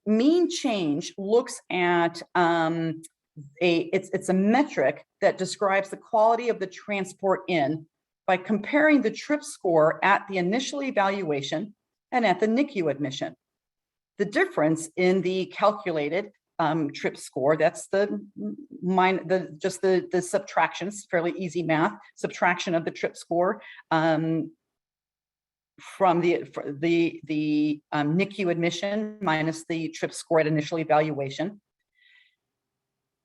[SPEAKER 4] mean change looks at it's a metric that describes the quality of the transport in by comparing the TRIP score at the initial evaluation and at the NICU admission. The difference in the calculated TRIP score, that's the subtraction, it's fairly easy math, subtraction of the TRIP score from the NICU admission minus the TRIP score at initial evaluation.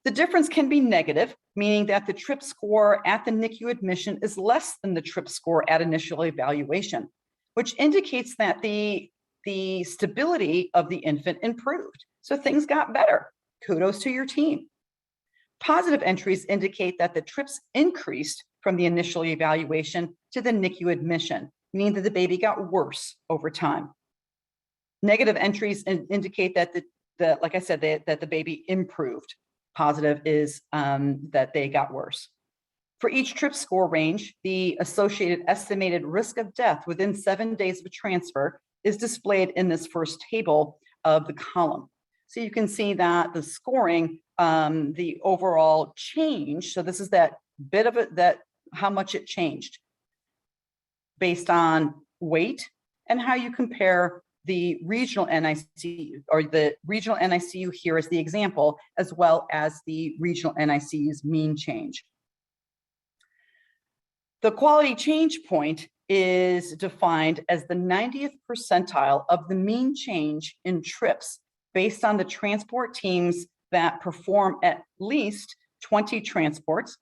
[SPEAKER 4] The difference can be negative, meaning that the TRIP score at the NICU admission is less than the TRIP score at initial evaluation, which indicates that the stability of the infant improved. So things got better. Kudos to your team. Positive entries indicate that the TRIPs increased from the initial evaluation to the NICU admission, meaning that the baby got worse over time. Negative entries indicate that like I said, that the baby improved. Positive is that they got worse. For each TRIP score range, the associated estimated risk of death within 7 days of transfer is displayed in this first table of the column. So you can see that the scoring, the overall change, so this is that bit of it, that how much it changed based on weight and how you compare the regional NICU, or the regional NICU here is the example, as well as the regional NICU's mean change. The quality change point is defined as the 90th percentile of the mean change in trips based on the transport teams that perform at least 20 transports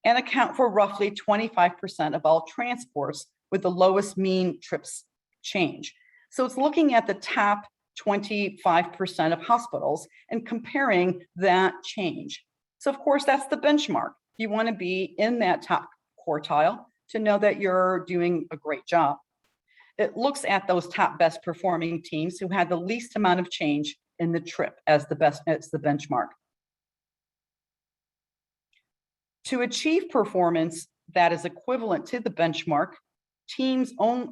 [SPEAKER 4] and account for roughly 25% of all transports with the lowest mean trips change. So it's looking at the top 25% of hospitals and comparing that change. So of course, that's the benchmark. You want to be in that top quartile to know that you're doing a great job. It looks at those top best performing teams who had the least amount of change in the trip as the benchmark. To achieve performance that is equivalent to the benchmark teams, only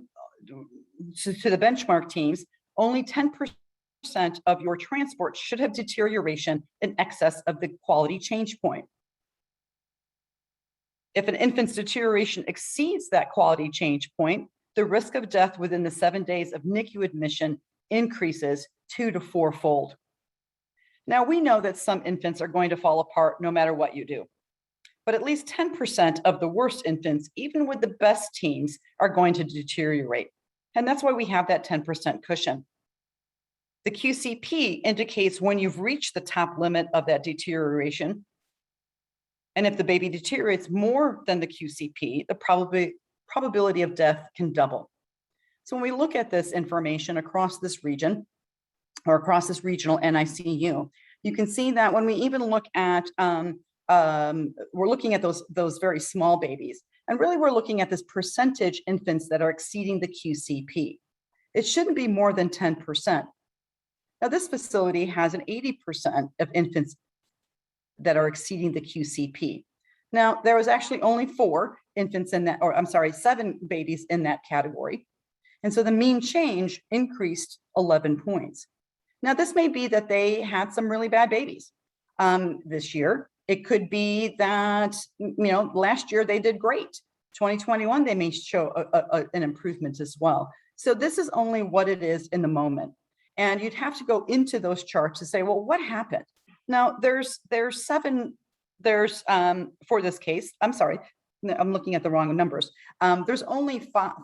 [SPEAKER 4] 10% of your transport should have deterioration in excess of the quality change point. If an infant's deterioration exceeds that quality change point, the risk of death within the 7 days of NICU admission increases 2 to 4-fold. Now, we know that some infants are going to fall apart no matter what you do, but at least 10% of the worst infants, even with the best teams, are going to deteriorate. And that's why we have that 10% cushion. The QCP indicates when you've reached the top limit of that deterioration. And if the baby deteriorates more than the QCP, the probability of death can double. So when we look at this information across this region or across this regional NICU, you can see that when we even look at, we're looking at those very small babies. And really, we're looking at this percentage infants that are exceeding the QCP. It shouldn't be more than 10%. Now, this facility has an 80% of infants that are exceeding the QCP. Now, there was actually only 4 infants in that, or I'm sorry, 7 babies in that category. And so the mean change increased 11 points. Now, this may be that they had some really bad babies this year. It could be that, last year they did great. 2021, they may show an improvement as well. So this is only what it is in the moment. And you'd have to go into those charts to say, well, what happened? Now, there's for this case, I'm sorry, I'm looking at the wrong numbers. There's only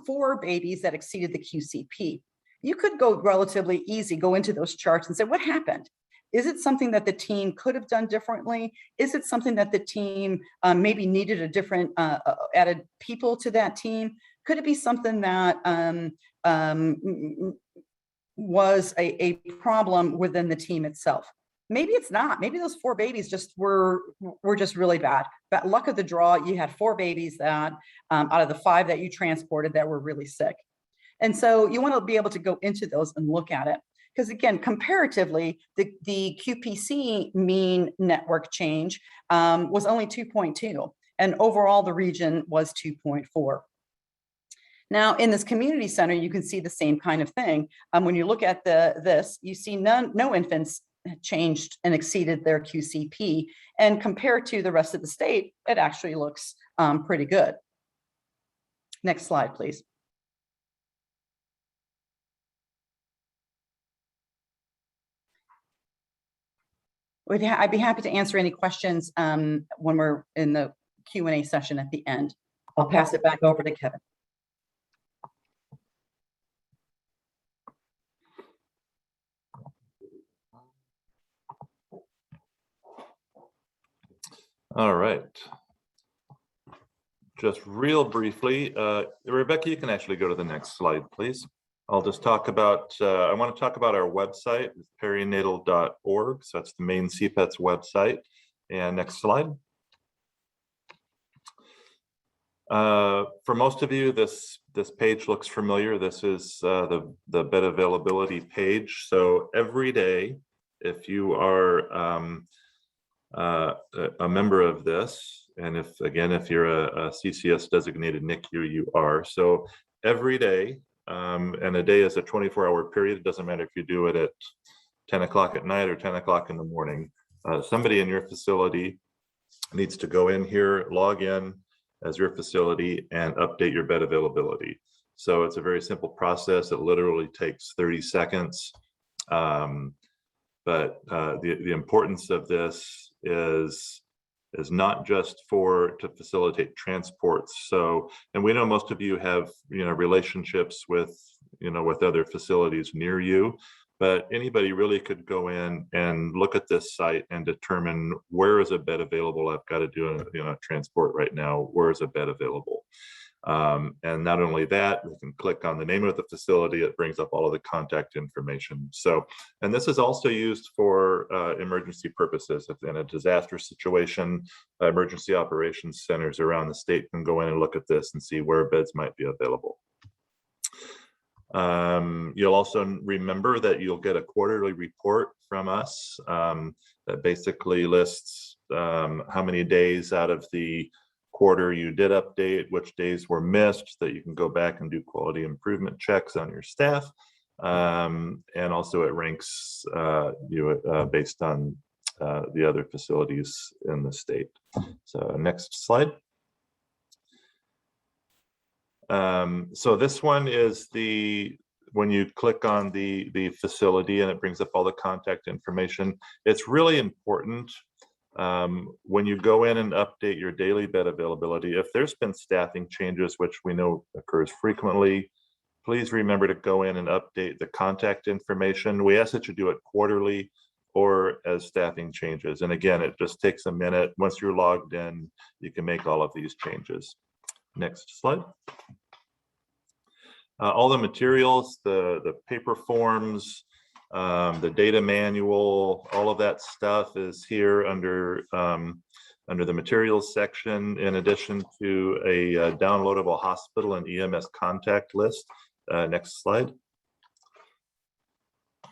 [SPEAKER 4] 4 babies that exceeded the QCP. You could go relatively easy, go into those charts and say, what happened? Is it something that the team could have done differently? Is it something that the team maybe needed a different, added people to that team? Could it be something that was a problem within the team itself? Maybe it's not. Maybe those 4 babies just were just really bad. But luck of the draw, you had 4 babies that out of the 5 that you transported that were really sick. And so you want to be able to go into those and look at it. because again, comparatively, the QPC mean network change was only 2.2, and overall the region was 2.4. Now, in this community center, you can see the same kind of thing. When you look at this, you see no infants changed and exceeded their QCP, and compared to the rest of the state, it actually looks pretty good. Next slide, please. I'd be happy to answer any questions when we're in the Q&A session at the end. I'll pass it back over to Kevin.
[SPEAKER 2] All right. Just real briefly, Rebecca, you can actually go to the next slide, please. I'll just talk about, I want to talk about our website, perinatal.org. So that's the main CPeTS website. And next slide. For most of you, this page looks familiar. This is the bed availability page. So every day, if you are a member of this, and if you're a CCS designated NICU, you are. So every day, and a day is a 24-hour period. It doesn't matter if you do it at 10 o'clock at night or 10 o'clock in the morning. Somebody in your facility needs to go in here, log in as your facility, and update your bed availability. So it's a very simple process. It literally takes 30 seconds. But the importance of this is not just to facilitate transports. So, and we know most of you have relationships with other facilities near you, but anybody really could go in and look at this site and determine where is a bed available. I've got to do a transport right now. Where is a bed available? And not only that, we can click on the name of the facility. It brings up all of the contact information. So, and this is also used for emergency purposes. If in a disaster situation, emergency operations centers around the state can go in and look at this and see where beds might be available. You'll also remember that you'll get a quarterly report from us that basically lists how many days out of the quarter you did update, which days were missed, that you can go back and do quality improvement checks on your staff. And also it ranks you based on the other facilities in the state. So next slide. So this one is when you click on the facility and it brings up all the contact information. It's really important when you go in and update your daily bed availability. If there's been staffing changes, which we know occurs frequently, please remember to go in and update the contact information. We ask that you do it quarterly or as staffing changes. And again, it just takes a minute. Once you're logged in, you can make all of these changes. Next slide. All the materials, the paper forms, the data manual, all of that stuff is here under the materials section, in addition to a downloadable hospital and EMS contact list. Next slide.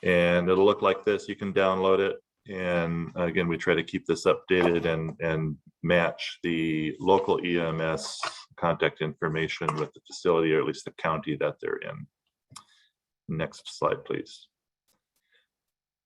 [SPEAKER 2] And it'll look like this. You can download it. And again, we try to keep this updated and match the local EMS contact information with the facility, or at least the county that they're in. Next slide, please.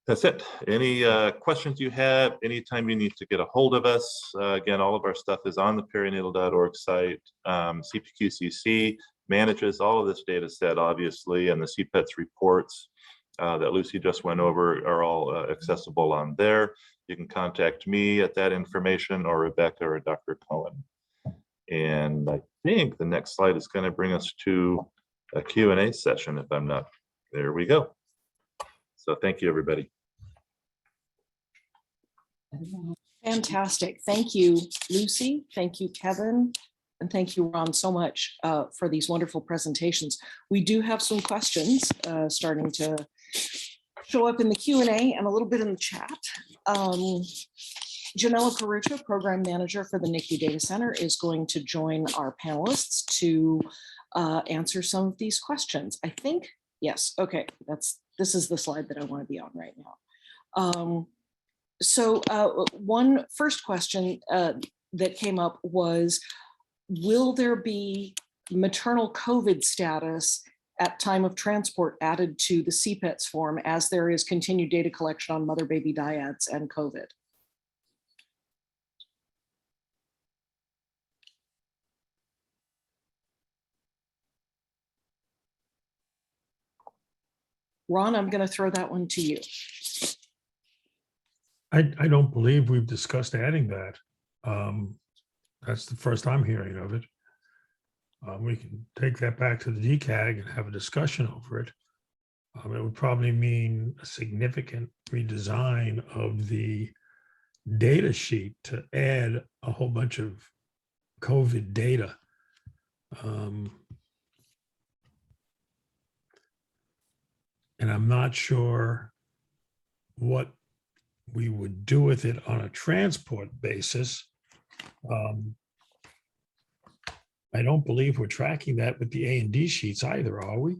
[SPEAKER 2] That's it. Any questions you have, anytime you need to get a hold of us, again, all of our stuff is on the perinatal.org site. CPQCC manages all of this data set, obviously, and the CPeTS reports that Lucy just went over are all accessible on there. You can contact me at that information, or Rebecca or Dr. Cohen. And I think the next slide is going to bring us to a Q&A session, if I'm not. There we go. So thank you, everybody.
[SPEAKER 1] Fantastic. Thank you, Lucy. Thank you, Kevin. And thank you, Ron, so much for these wonderful presentations. We do have some questions starting to show up in the Q&A and a little bit in the chat. Janella Carucha, Program Manager for the NICU Data Center, is going to join our panelists to answer some of these questions. I think, yes, okay, that's this is the slide that I want to be on right now. So one first question that came up was, will there be maternal COVID status at time of transport added to the CPeTS form as there is continued data collection on mother baby dyads and COVID? Ron, I'm going to throw that one to you.
[SPEAKER 3] I don't believe we've discussed adding that. That's the first I'm hearing of it. We can take that back to the DCAG and have a discussion over it. It would probably mean a significant redesign of the data sheet to add a whole bunch of COVID data. And I'm not sure what we would do with it on a transport basis. I don't believe we're tracking that with the A&D sheets either, are we?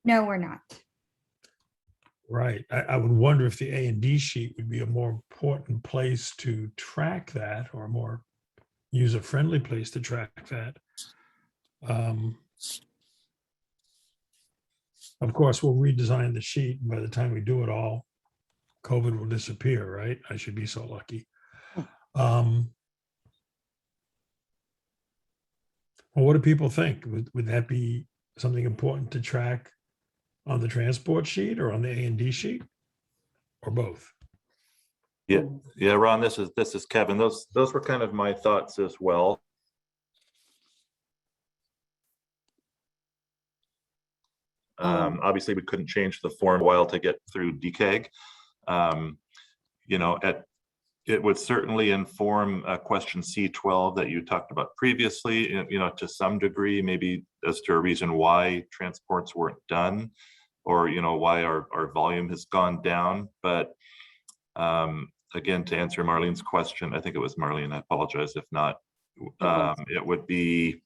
[SPEAKER 5] No, we're not.
[SPEAKER 3] Right. I would wonder if the A&D sheet would be a more important place to track that, or a more user-friendly place to track that. Of course, we'll redesign the sheet, and by the time we do it all, COVID will disappear, right? I should be so lucky. Well, what do people think? Would that be something important to track on the transport sheet or on the A&D sheet, or both?
[SPEAKER 2] Yeah, Ron, this is Kevin. Those were kind of my thoughts as well. Obviously, we couldn't change the form while to get through DCAG. It would certainly inform question C12 that you talked about previously, to some degree, maybe as to a reason why transports weren't done, or, why our volume has gone down. But again, to answer Marlene's question, I think it was Marlene, I apologize if not, it would be,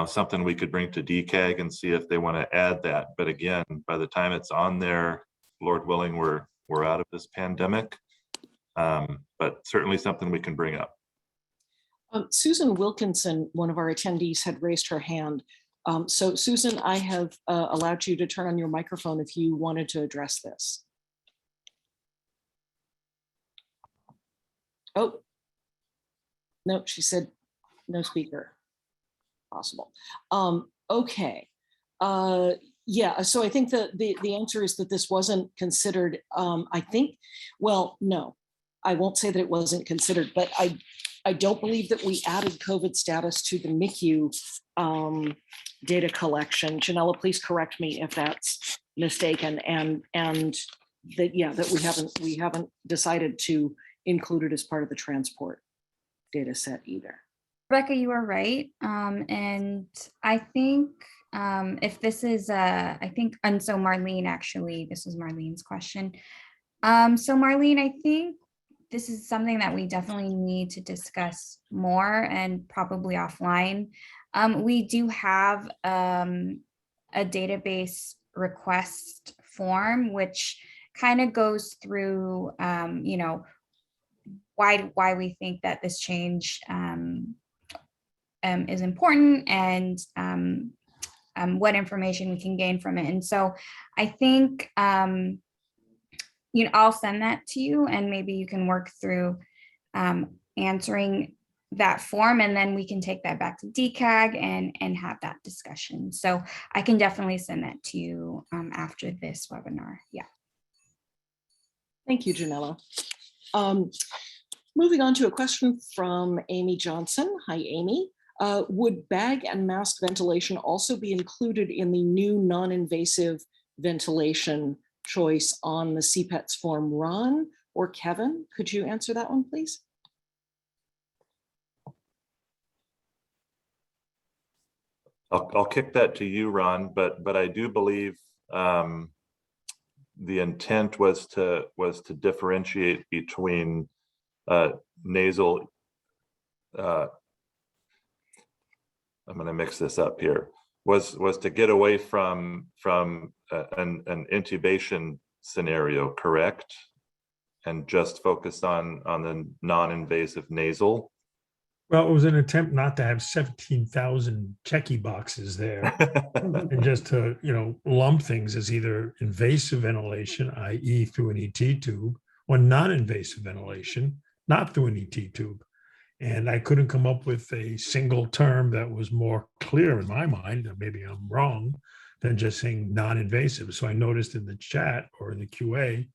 [SPEAKER 2] something we could bring to DCAG and see if they want to add that. But again, by the time it's on there, Lord willing, we're out of this pandemic. But certainly something we can bring up.
[SPEAKER 1] Susan Wilkinson, one of our attendees, had raised her hand. So Susan, I have allowed you to turn on your microphone if you wanted to address this. Oh, no, she said no speaker possible. Okay. Yeah, so I think the answer is that this wasn't considered. I think, well, no, I won't say that it wasn't considered, but I don't believe that we added COVID status to the MICU data collection. Janella, please correct me if that's mistaken, and that, yeah, that we haven't decided to include it as part of the transport data set either.
[SPEAKER 5] Rebecca, you are right. And I think if this is, I think, and so Marlene, actually, this was Marlene's question. So Marlene, I think this is something that we definitely need to discuss more, and probably offline. We do have a database request form, which kind of goes through, why we think that this change is important, and what information we can gain from it. And so I think, I'll send that to you, and maybe you can work through answering that form, and then we can take that back to DCAG and have that discussion. So I can definitely send that to you after this webinar. Yeah.
[SPEAKER 1] Thank you, Janella. Moving on to a question from Amy Johnson. Hi, Amy. Would bag and mask ventilation also be included in the new non-invasive ventilation choice on the CPeTS form? Ron or Kevin, could you answer that one, please?
[SPEAKER 2] I'll kick that to you, Ron, but I do believe the intent was to differentiate between nasal. I'm going to mix this up here. was to get away from an intubation scenario, correct? And just focus on the non-invasive nasal.
[SPEAKER 3] Well, it was an attempt not to have 17,000 checky boxes there and just to, lump things as either invasive ventilation, i.e. through an ET tube, or non-invasive ventilation, not through an ET tube. And I couldn't come up with a single term that was more clear in my mind, and maybe I'm wrong, than just saying non-invasive. So I noticed in the chat or in the QA,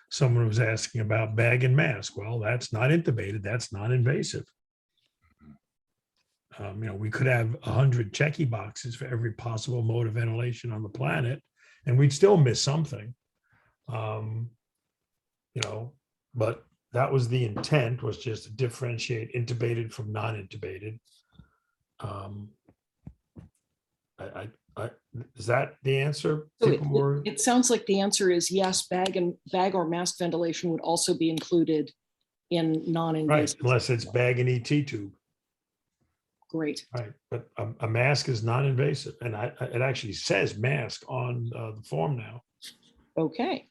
[SPEAKER 3] someone was asking about bag and mask. Well, that's not intubated, that's non-invasive. We could have 100 checky boxes for every possible mode of ventilation on the planet, and we'd still miss something. But that was the intent, was just to differentiate intubated from non-intubated. Is that the answer?
[SPEAKER 1] So it sounds like the answer is yes, bag or mask ventilation would also be included in non-invasive.
[SPEAKER 3] Right, unless it's bag and ET tube.
[SPEAKER 1] Great.
[SPEAKER 3] Right, but a mask is non-invasive, and it actually says mask on the form now.
[SPEAKER 1] Okay.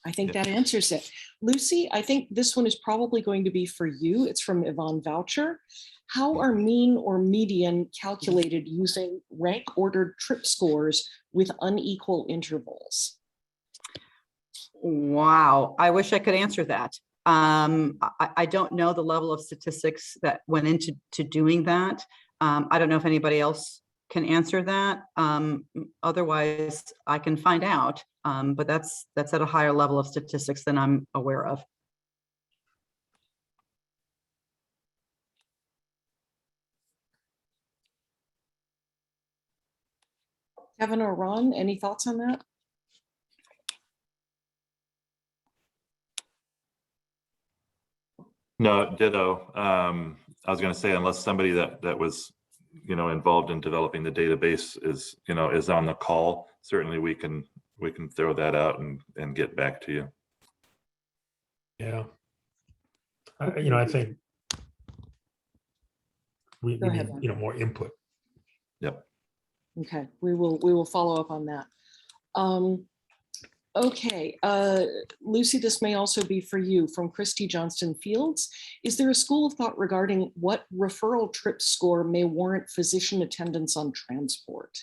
[SPEAKER 1] I think that answers it. Lucy, I think this one is probably going to be for you. It's from Yvonne Voucher. How are mean or median calculated using rank ordered trip scores with unequal intervals?
[SPEAKER 4] Wow, I wish I could answer that. I don't know the level of statistics that went into doing that. I don't know if anybody else can answer that. Otherwise, I can find out. But that's at a higher level of statistics than I'm aware of.
[SPEAKER 1] Kevin or Ron, any thoughts on that?
[SPEAKER 2] No, ditto. I was going to say, unless somebody that was, involved in developing the database is on the call, certainly we can throw that out and get back to you.
[SPEAKER 3] Yeah. I think we need, more input.
[SPEAKER 2] Yep.
[SPEAKER 1] Okay, we will follow up on that. Okay, Lucy, this may also be for you, from Christy Johnston Fields. Is there a school of thought regarding what referral trip score may warrant physician attendance on transport?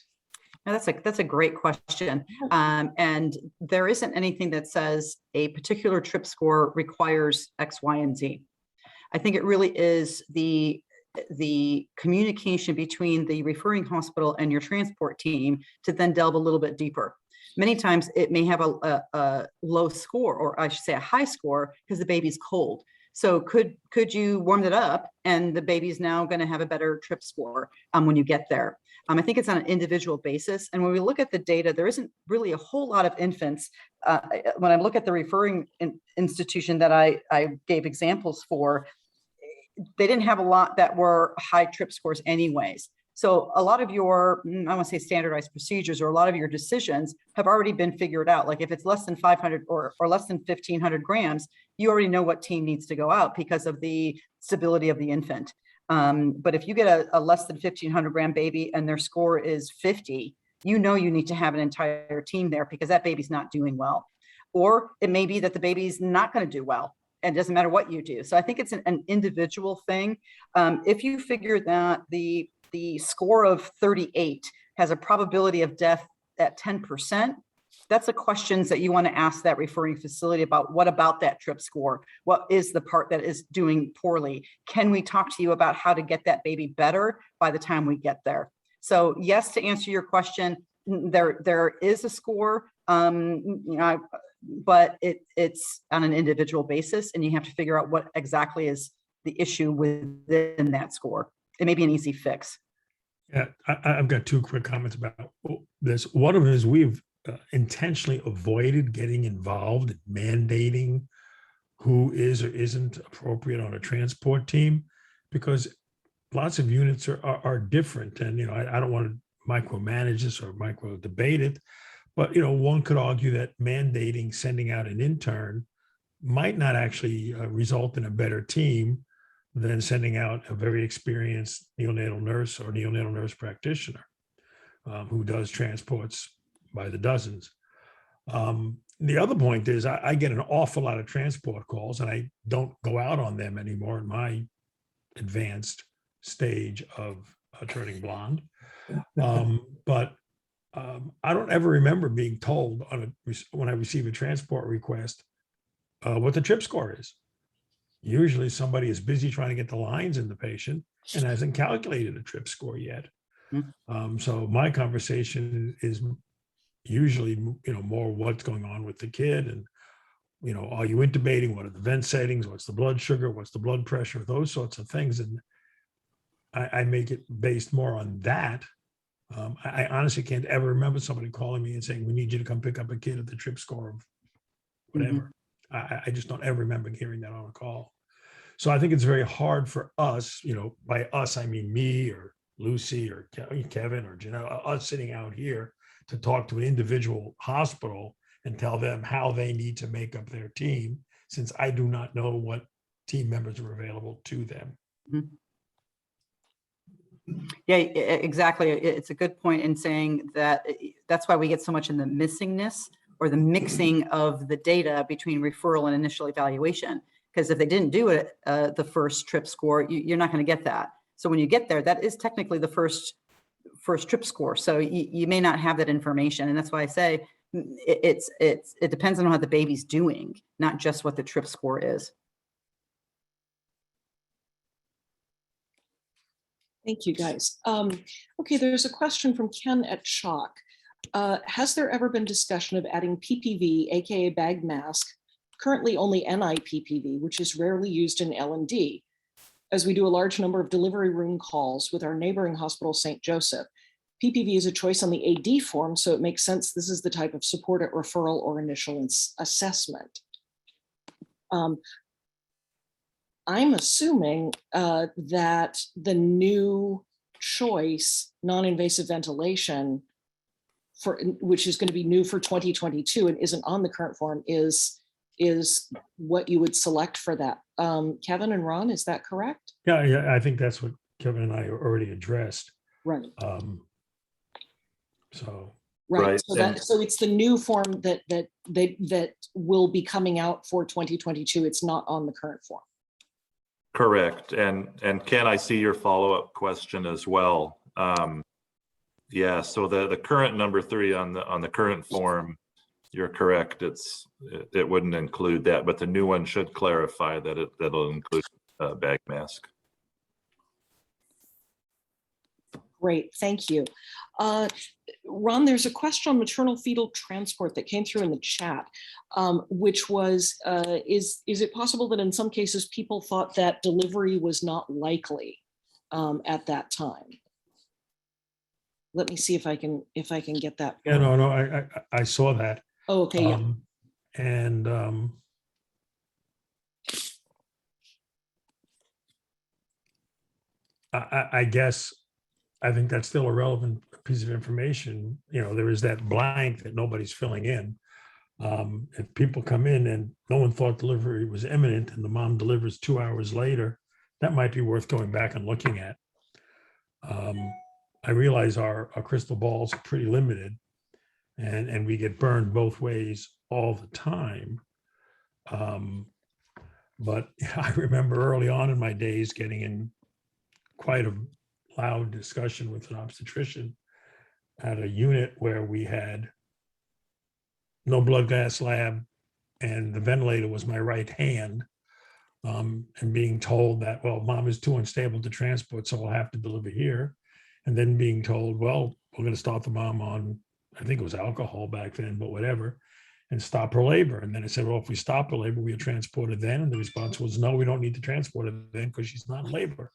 [SPEAKER 4] Now, that's a great question. And there isn't anything that says a particular trip score requires X, Y, and Z. I think it really is the communication between the referring hospital and your transport team to then delve a little bit deeper. Many times it may have a low score, or I should say a high score, because the baby's cold. So could you warm it up and the baby's now going to have a better trip score when you get there? I think it's on an individual basis. And when we look at the data, there isn't really a whole lot of infants. When I look at the referring institution that I gave examples for, they didn't have a lot that were high trip scores anyways. So a lot of your, I want to say standardized procedures, or a lot of your decisions have already been figured out. Like if it's less than 500 or less than 1,500 grams, you already know what team needs to go out because of the stability of the infant. But if you get a less than 1,500 gram baby and their score is 50, you know you need to have an entire team there because that baby's not doing well. Or it may be that the baby's not going to do well. And it doesn't matter what you do. So I think it's an individual thing. If you figure that the score of 38 has a probability of death at 10%, that's the questions that you want to ask that referring facility about. What about that trip score? What is the part that is doing poorly? Can we talk to you about how to get that baby better by the time we get there? So yes, to answer your question, there is a score, but it's on an individual basis, and you have to figure out what exactly is the issue within that score. It may be an easy fix.
[SPEAKER 3] Yeah, I've got two quick comments about this. One of them is we've intentionally avoided getting involved in mandating who is or isn't appropriate on a transport team, because lots of units are different. And, I don't want to micromanage this or micro debate it, but, one could argue that mandating sending out an intern might not actually result in a better team than sending out a very experienced neonatal nurse or neonatal nurse practitioner. who does transports by the dozens. The other point is I get an awful lot of transport calls, and I don't go out on them anymore in my advanced stage of turning blonde. But I don't ever remember being told when I receive a transport request what the trip score is. Usually somebody is busy trying to get the lines in the patient and hasn't calculated a trip score yet. So my conversation is usually, more what's going on with the kid, and, are you intubating? What are the vent settings? What's the blood sugar? What's the blood pressure? Those sorts of things. And I make it based more on that. I honestly can't ever remember somebody calling me and saying, we need you to come pick up a kid at the trip score of whatever. I just don't ever remember hearing that on a call. So I think it's very hard for us, by us, I mean me or Lucy or Kevin or Janelle, us sitting out here to talk to an individual hospital and tell them how they need to make up their team, since I do not know what team members are available to them.
[SPEAKER 4] Yeah, exactly. It's a good point in saying that that's why we get so much in the missingness or the mixing of the data between referral and initial evaluation. Because if they didn't do it, the first trip score, you're not going to get that. So when you get there, that is technically the first trip score. So you may not have that information. And that's why I say it depends on how the baby's doing, not just what the trip score is.
[SPEAKER 1] Thank you, guys. Okay, there's a question from Ken at Chalk. Has there ever been discussion of adding PPV, aka bag mask, currently only NIPPV, which is rarely used in L&D, as we do a large number of delivery room calls with our neighboring hospital, St. Joseph. PPV is a choice on the AD form, so it makes sense this is the type of support at referral or initial assessment. I'm assuming that the new choice, non-invasive ventilation, which is going to be new for 2022 and isn't on the current form, is what you would select for that. Kevin and Ron, is that correct?
[SPEAKER 3] Yeah, I think that's what Kevin and I already addressed.
[SPEAKER 1] Right.
[SPEAKER 2] Right.
[SPEAKER 1] So it's the new form that will be coming out for 2022. It's not on the current form.
[SPEAKER 2] Correct. And Ken, I see your follow-up question as well. Yeah, so the current number 3 on the current form, you're correct. It wouldn't include that, but the new one should clarify that that'll include a bag mask.
[SPEAKER 1] Great, thank you. Ron, there's a question on maternal fetal transport that came through in the chat, which was, is it possible that in some cases people thought that delivery was not likely at that time? Let me see if I can get that.
[SPEAKER 3] Yeah, no, I saw that.
[SPEAKER 1] Oh, okay, yeah.
[SPEAKER 3] And I guess I think that's still a relevant piece of information. There is that blank that nobody's filling in. If people come in and no one thought delivery was imminent and the mom delivers 2 hours later, that might be worth going back and looking at. I realize our crystal balls are pretty limited, and we get burned both ways all the time. But I remember early on in my days getting in quite a loud discussion with an obstetrician at a unit where we had no blood gas lab and the ventilator was my right hand, and being told that, well, mom is too unstable to transport, so we'll have to deliver here. And then being told, well, we're going to start the mom on, I think it was alcohol back then, but whatever, and stop her labor. And then I said, well, if we stop her labor, we'll transport her then. And the response was, no, we don't need to transport her then because she's not in labor.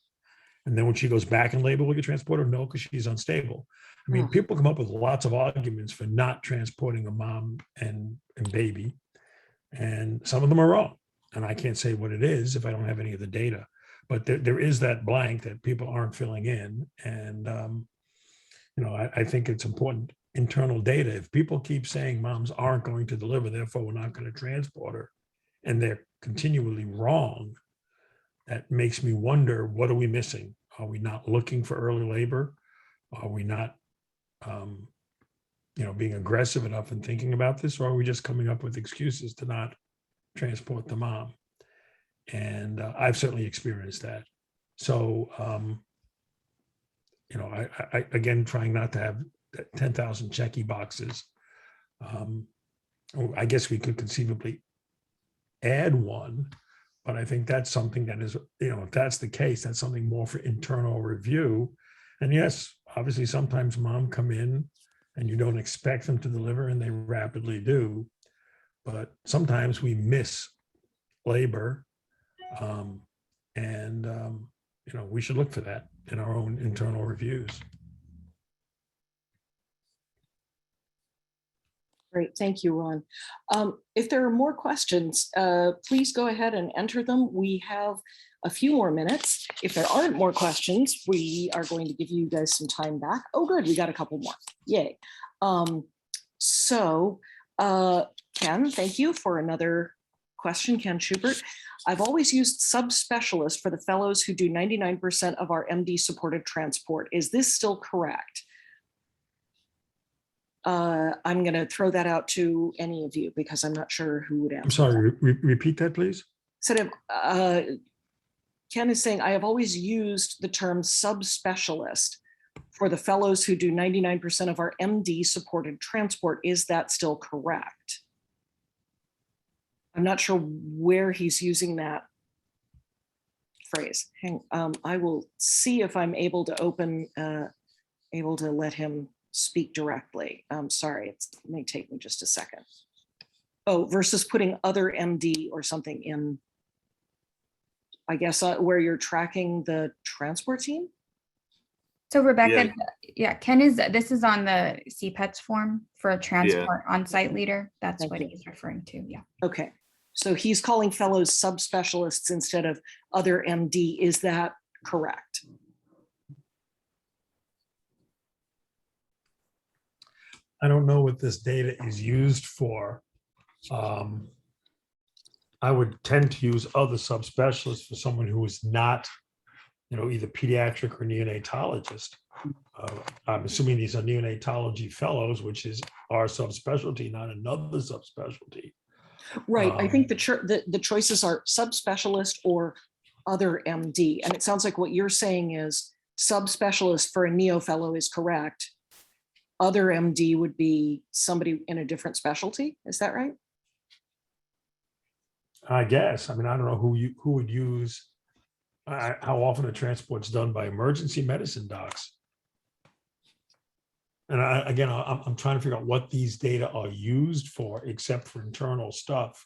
[SPEAKER 3] And then when she goes back in labor, we can transport her? No, because she's unstable. I mean, people come up with lots of arguments for not transporting a mom and baby. And some of them are wrong. And I can't say what it is if I don't have any of the data. But there is that blank that people aren't filling in. And, I think it's important internal data. If people keep saying moms aren't going to deliver, therefore we're not going to transport her, and they're continually wrong, that makes me wonder, what are we missing? Are we not looking for early labor? Are we not being aggressive enough and thinking about this, or are we just coming up with excuses to not transport the mom? And I've certainly experienced that. So, I again, trying not to have 10,000 checky boxes. I guess we could conceivably add one, but I think that's something that is, if that's the case, that's something more for internal review. And yes, obviously, sometimes mom come in and you don't expect them to deliver, and they rapidly do. But sometimes we miss labor, and we should look for that in our own internal reviews.
[SPEAKER 1] Great, thank you, Ron. If there are more questions, please go ahead and enter them. We have a few more minutes. If there aren't more questions, we are going to give you guys some time back. Oh, good, we got a couple more. Yay. Ken, thank you for another question, Ken Schubert. I've always used subspecialist for the fellows who do 99% of our MD supported transport. Is this still correct? I'm going to throw that out to any of you because I'm not sure who would answer.
[SPEAKER 3] I'm sorry, repeat that, please.
[SPEAKER 1] Ken is saying, I have always used the term subspecialist for the fellows who do 99% of our MD supported transport. Is that still correct? I'm not sure where he's using that phrase. I will see if I'm able to let him speak directly. I'm sorry, it may take me just a second. Oh, versus putting other MD or something in, I guess, where you're tracking the transport team.
[SPEAKER 5] So Rebecca, yeah, this is on the CPeTS form for a transport on-site leader. That's what he's referring to, yeah.
[SPEAKER 1] Okay, so he's calling fellows subspecialists instead of other MD. Is that correct?
[SPEAKER 3] I don't know what this data is used for. I would tend to use other subspecialists for someone who is not, either pediatric or neonatologist. I'm assuming these are neonatology fellows, which is our subspecialty, not another subspecialty.
[SPEAKER 1] Right. I think the choices are subspecialist or other MD. And it sounds like what you're saying is subspecialist for a neo fellow is correct. Other MD would be somebody in a different specialty. Is that right?
[SPEAKER 3] I guess. I mean, I don't know who would use, how often a transport's done by emergency medicine docs. And I'm trying to figure out what these data are used for, except for internal stuff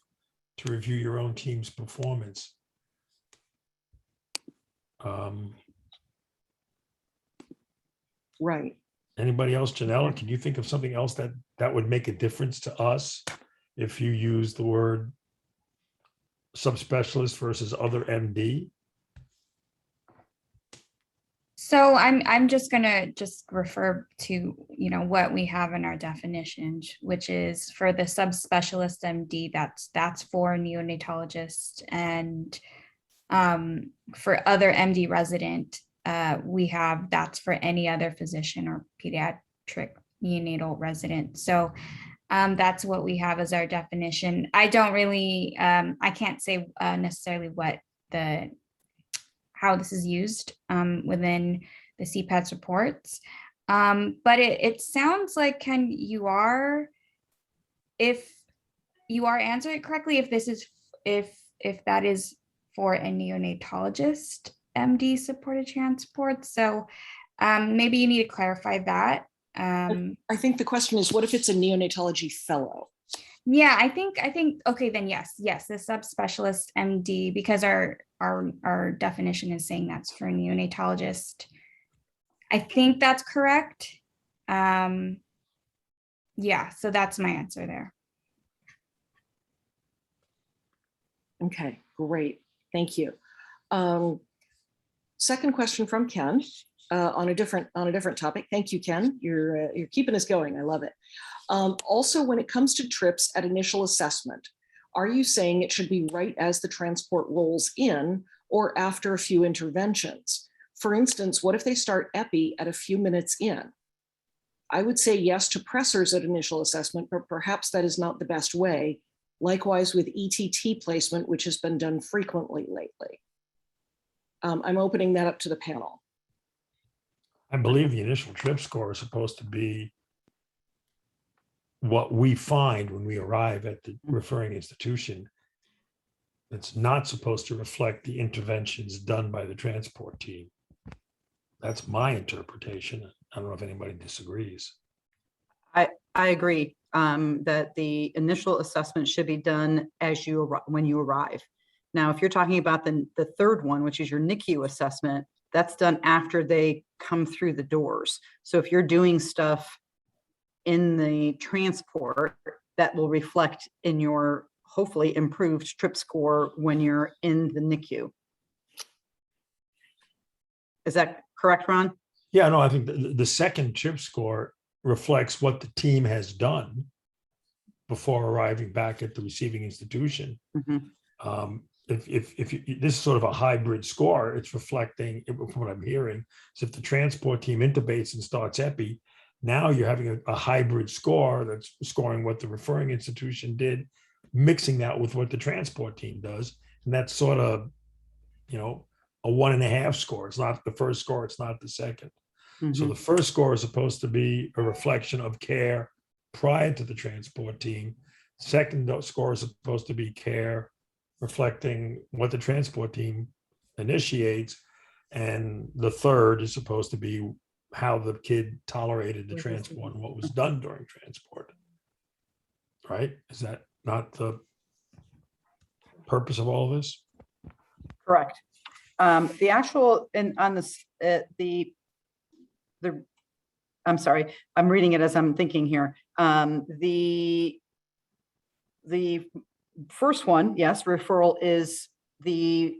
[SPEAKER 3] to review your own team's performance.
[SPEAKER 1] Right.
[SPEAKER 3] Anybody else? Janella, can you think of something else that would make a difference to us if you use the word subspecialist versus other MD?
[SPEAKER 5] So I'm just gonna refer to what we have in our definitions, which is for the subspecialist MD, that's for neonatologist, and for other MD resident, we have that's for any other physician or pediatric neonatal resident. So that's what we have as our definition. I don't really, I can't say necessarily how this is used within the CPeTS reports, but it sounds like, Ken, if you are answering it correctly, if that is for a neonatologist MD supported transport. So maybe you need to clarify that.
[SPEAKER 1] I think the question is, what if it's a neonatology fellow?
[SPEAKER 5] Yeah, I think okay, then yes, the subspecialist MD, because our definition is saying that's for a neonatologist. I think that's correct. Yeah, so that's my answer there.
[SPEAKER 1] Okay, great, thank you. Second question from Ken. On a different topic. Thank you, Ken. You're keeping us going. I love it. Also, when it comes to trips at initial assessment, are you saying it should be right as the transport rolls in or after a few interventions? For instance, what if they start epi at a few minutes in? I would say yes to pressors at initial assessment, but perhaps that is not the best way. Likewise with ETT placement, which has been done frequently lately. I'm opening that up to the panel.
[SPEAKER 3] I believe the initial trip score is supposed to be what we find when we arrive at the referring institution. It's not supposed to reflect the interventions done by the transport team. That's my interpretation. I don't know if anybody disagrees.
[SPEAKER 4] I agree that the initial assessment should be done as when you arrive. Now, if you're talking about the third one, which is your NICU assessment, that's done after they come through the doors. So if you're doing stuff in the transport, that will reflect in your hopefully improved trip score when you're in the NICU. Is that correct, Ron?
[SPEAKER 3] Yeah, no, I think the second trip score reflects what the team has done before arriving back at the receiving institution.
[SPEAKER 4] Mm-hmm.
[SPEAKER 3] If this is sort of a hybrid score, it's reflecting from what I'm hearing. So if the transport team intubates and starts epi, now you're having a hybrid score that's scoring what the referring institution did, mixing that with what the transport team does. And that's sort of, a 1.5 score. It's not the first score, it's not the second.
[SPEAKER 4] Mm-hmm.
[SPEAKER 3] So the first score is supposed to be a reflection of care prior to the transport team. Second score is supposed to be care reflecting what the transport team initiates. And the third is supposed to be how the kid tolerated the transport and what was done during transport. Right? Is that not the purpose of all of this?
[SPEAKER 4] Correct. The actual, and on this, I'm sorry, I'm reading it as I'm thinking here. The first one, yes, referral is the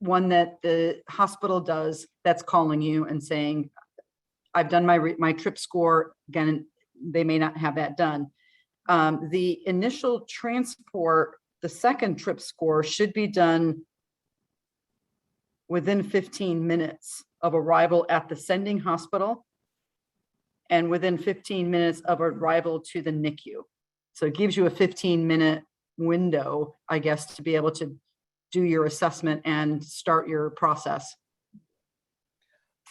[SPEAKER 4] one that the hospital does that's calling you and saying, I've done my trip score. Again, they may not have that done. The initial transport, the second trip score should be done within 15 minutes of arrival at the sending hospital and within 15 minutes of arrival to the NICU. So it gives you a 15-minute window, I guess, to be able to do your assessment and start your process.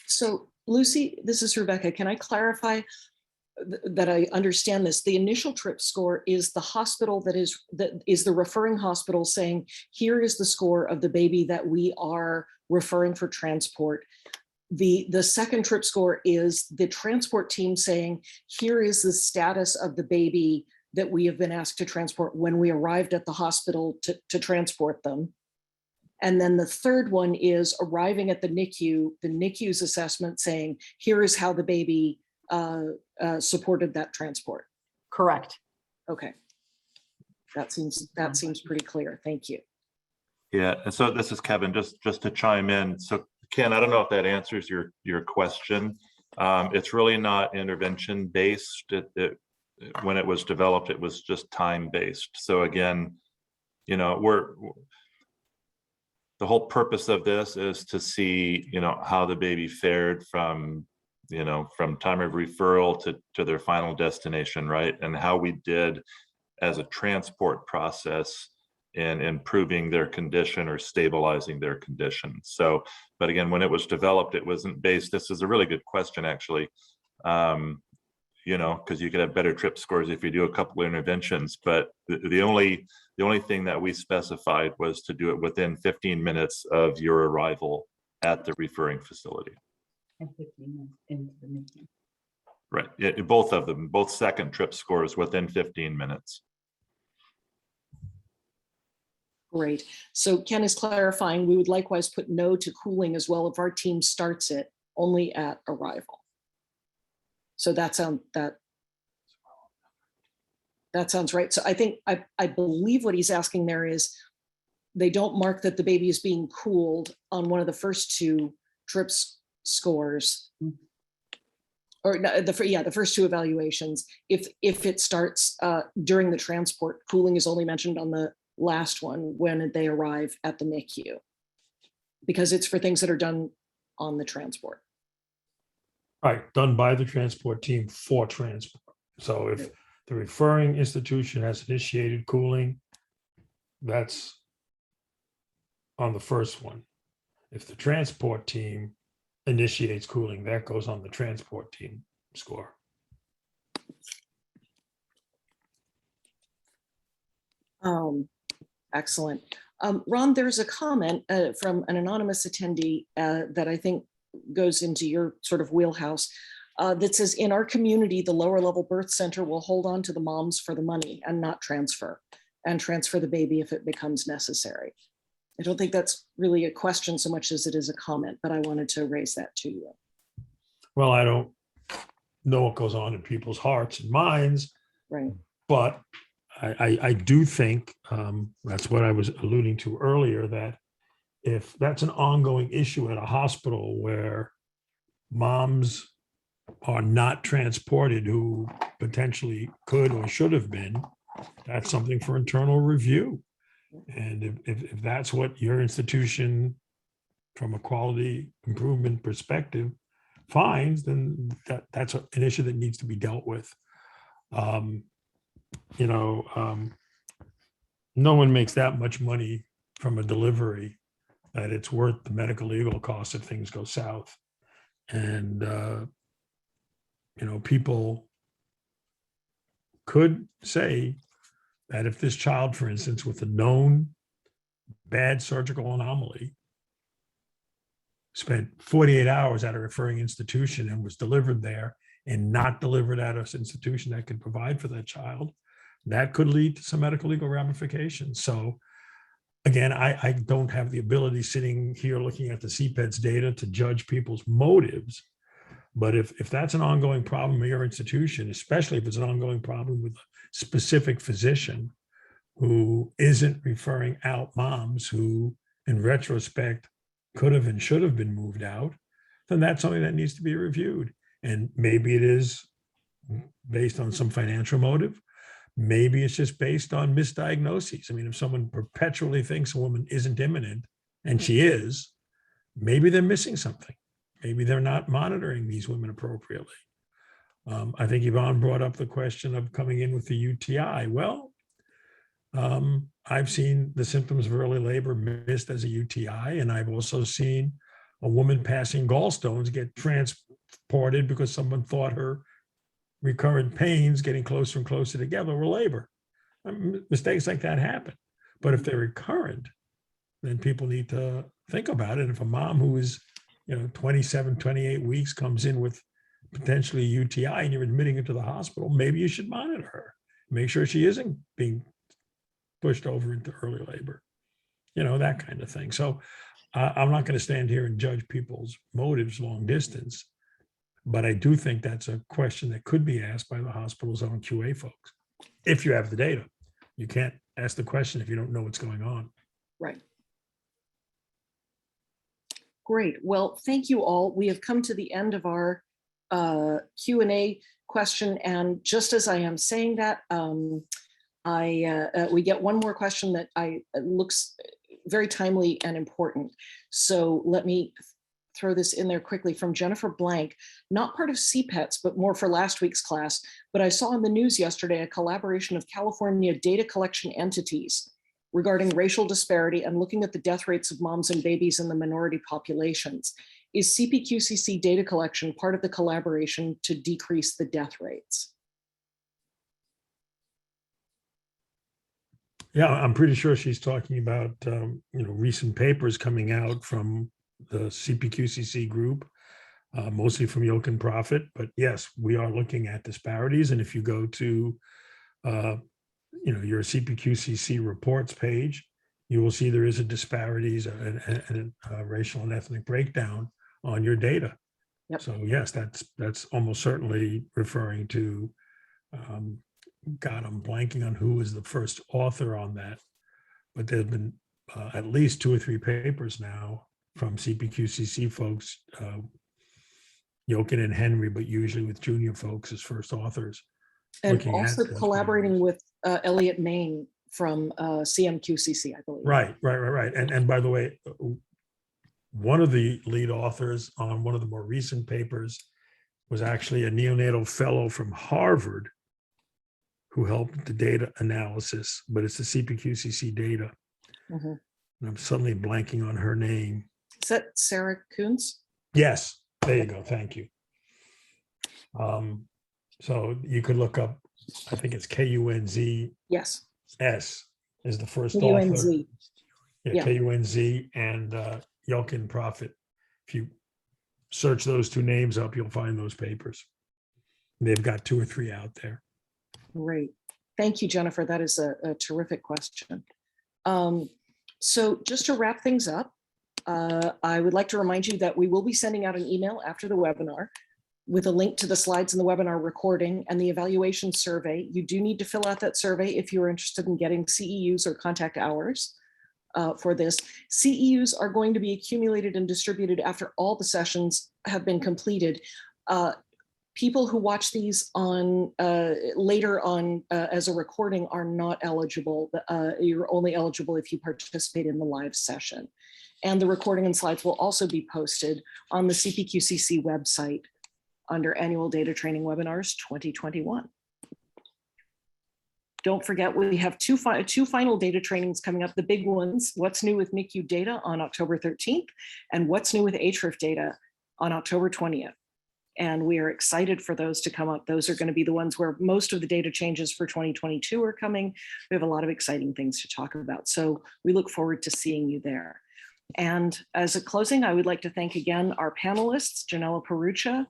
[SPEAKER 1] So Lucy, this is Rebecca. Can I clarify that I understand this? The initial trip score is the hospital that is the referring hospital saying, here is the score of the baby that we are referring for transport. The second trip score is the transport team saying, here is the status of the baby that we have been asked to transport when we arrived at the hospital to transport them. And then the third one is arriving at the NICU's assessment saying, here is how the baby supported that transport.
[SPEAKER 4] Correct.
[SPEAKER 1] Okay. That seems pretty clear. Thank you.
[SPEAKER 2] Yeah, and so this is Kevin, just to chime in. So Ken, I don't know if that answers your question. It's really not intervention based. When it was developed, it was just time based. So again, the whole purpose of this is to see, how the baby fared from time of referral to their final destination, right? And how we did as a transport process in improving their condition or stabilizing their condition. So, but again, when it was developed, it wasn't based, this is a really good question, actually, because you could have better trip scores if you do a couple of interventions, but the only thing that we specified was to do it within 15 minutes of your arrival at the referring facility.
[SPEAKER 4] And 15 minutes into the NICU.
[SPEAKER 2] Right, yeah, both of them, both second trip scores within 15 minutes.
[SPEAKER 1] Great. So Ken is clarifying, we would likewise put no to cooling as well if our team starts it only at arrival. So that sounds right. So I think, I believe what he's asking there is they don't mark that the baby is being cooled on one of the first two trips scores, or the first two evaluations. If it starts during the transport, cooling is only mentioned on the last one when they arrive at the NICU, because it's for things that are done on the transport.
[SPEAKER 3] Right, done by the transport team for transport. So if the referring institution has initiated cooling, that's on the first one. If the transport team initiates cooling, that goes on the transport team score.
[SPEAKER 1] Excellent. Ron, there's a comment from an anonymous attendee that I think goes into your sort of wheelhouse that says, in our community, the lower level birth center will hold on to the moms for the money and not transfer the baby if it becomes necessary. I don't think that's really a question so much as it is a comment, but I wanted to raise that to you.
[SPEAKER 3] Well, I don't know what goes on in people's hearts and minds,
[SPEAKER 1] Right.
[SPEAKER 3] but I do think that's what I was alluding to earlier, that if that's an ongoing issue at a hospital where moms are not transported who potentially could or should have been, that's something for internal review. And if that's what your institution, from a quality improvement perspective, finds, then that's an issue that needs to be dealt with. No one makes that much money from a delivery that it's worth the medical legal costs if things go south. And, people could say that if this child, for instance, with a known bad surgical anomaly, spent 48 hours at a referring institution and was delivered there and not delivered at an institution that could provide for that child, that could lead to some medical legal ramifications. So again, I don't have the ability sitting here looking at the CPeTS data to judge people's motives. But if that's an ongoing problem in your institution, especially if it's an ongoing problem with a specific physician who isn't referring out moms who, in retrospect, could have and should have been moved out, then that's something that needs to be reviewed. And maybe it is based on some financial motive. Maybe it's just based on misdiagnoses. I mean, if someone perpetually thinks a woman isn't imminent and she is, maybe they're missing something. Maybe they're not monitoring these women appropriately. I think Yvonne brought up the question of coming in with the UTI. Well, I've seen the symptoms of early labor missed as a UTI, and I've also seen a woman passing gallstones get transported because someone thought her recurrent pains getting closer and closer together were labor. Mistakes like that happen. But if they're recurrent, then people need to think about it. If a mom who is 27, 28 weeks comes in with potentially UTI and you're admitting her to the hospital, maybe you should monitor her. Make sure she isn't being pushed over into early labor, that kind of thing. So I'm not going to stand here and judge people's motives long distance, but I do think that's a question that could be asked by the hospital's own QA folks. If you have the data, you can't ask the question if you don't know what's going on.
[SPEAKER 1] Right. Great. Well, thank you all. We have come to the end of our Q&A question. And just as I am saying that, we get one more question that looks very timely and important. So let me throw this in there quickly from Jennifer Blank, not part of CPeTS, but more for last week's class. But I saw in the news yesterday a collaboration of California data collection entities regarding racial disparity and looking at the death rates of moms and babies in the minority populations. Is CPQCC data collection part of the collaboration to decrease the death rates?
[SPEAKER 3] Yeah, I'm pretty sure she's talking about recent papers coming out from the CPQCC group, mostly from Yoke and Profit. But yes, we are looking at disparities. And if you go to your CPQCC reports page, you will see there is a disparities and a racial and ethnic breakdown on your data.
[SPEAKER 1] Yep.
[SPEAKER 3] So yes, that's almost certainly referring to, God, I'm blanking on who was the first author on that, but there have been at least 2 or 3 papers now from CPQCC folks, Yokin and Henry, but usually with junior folks as first authors.
[SPEAKER 1] And
[SPEAKER 3] looking
[SPEAKER 1] also
[SPEAKER 3] at
[SPEAKER 1] collaborating with Elliot Main from CMQCC, I believe.
[SPEAKER 3] Right. And by the way, one of the lead authors on one of the more recent papers was actually a neonatal fellow from Harvard who helped with the data analysis, but it's the CPQCC data.
[SPEAKER 1] Mhm.
[SPEAKER 3] And I'm suddenly blanking on her name.
[SPEAKER 1] Is that Sarah Coons?
[SPEAKER 3] Yes, there you go. Thank you. So you could look up, I think it's KUNZS
[SPEAKER 1] Yes.
[SPEAKER 3] is the first author.
[SPEAKER 1] UNZ.
[SPEAKER 3] Yeah,
[SPEAKER 1] Yeah.
[SPEAKER 3] KUNZ and Yelkin Prophet. If you search those two names up, you'll find those papers. They've got 2 or 3 out there.
[SPEAKER 1] Great. Thank you, Jennifer. That is a terrific question. So just to wrap things up, I would like to remind you that we will be sending out an email after the webinar with a link to the slides in the webinar recording and the evaluation survey. You do need to fill out that survey if you're interested in getting CEUs or contact hours for this. CEUs are going to be accumulated and distributed after all the sessions have been completed. People who watch these on later on as a recording are not eligible. You're only eligible if you participate in the live session. And the recording and slides will also be posted on the CPQCC website under Annual Data Training Webinars 2021. Don't forget, we have two final data trainings coming up, the big ones, What's New with MICU Data on October 13th, and What's New with ATRIF Data on October 20th. And we are excited for those to come up. Those are going to be the ones where most of the data changes for 2022 are coming. We have a lot of exciting things to talk about. So we look forward to seeing you there. And as a closing, I would like to thank again our panelists, Janella Perucha,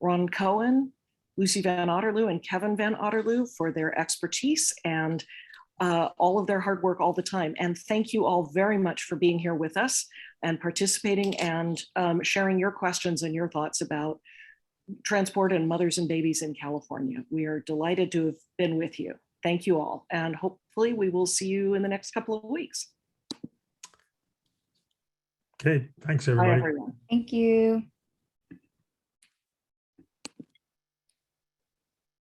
[SPEAKER 1] Ron Cohen, Lucy Van Otterloo, and Kevin Van Otterloo for their expertise and all of their hard work all the time. And thank you all very much for being here with us and participating and sharing your questions and your thoughts about transport and mothers and babies in California. We are delighted to have been with you. Thank you all. And hopefully we will see you in the next couple of weeks.
[SPEAKER 3] Okay, thanks
[SPEAKER 1] Bye,
[SPEAKER 3] everybody.
[SPEAKER 1] everyone.
[SPEAKER 5] Thank you.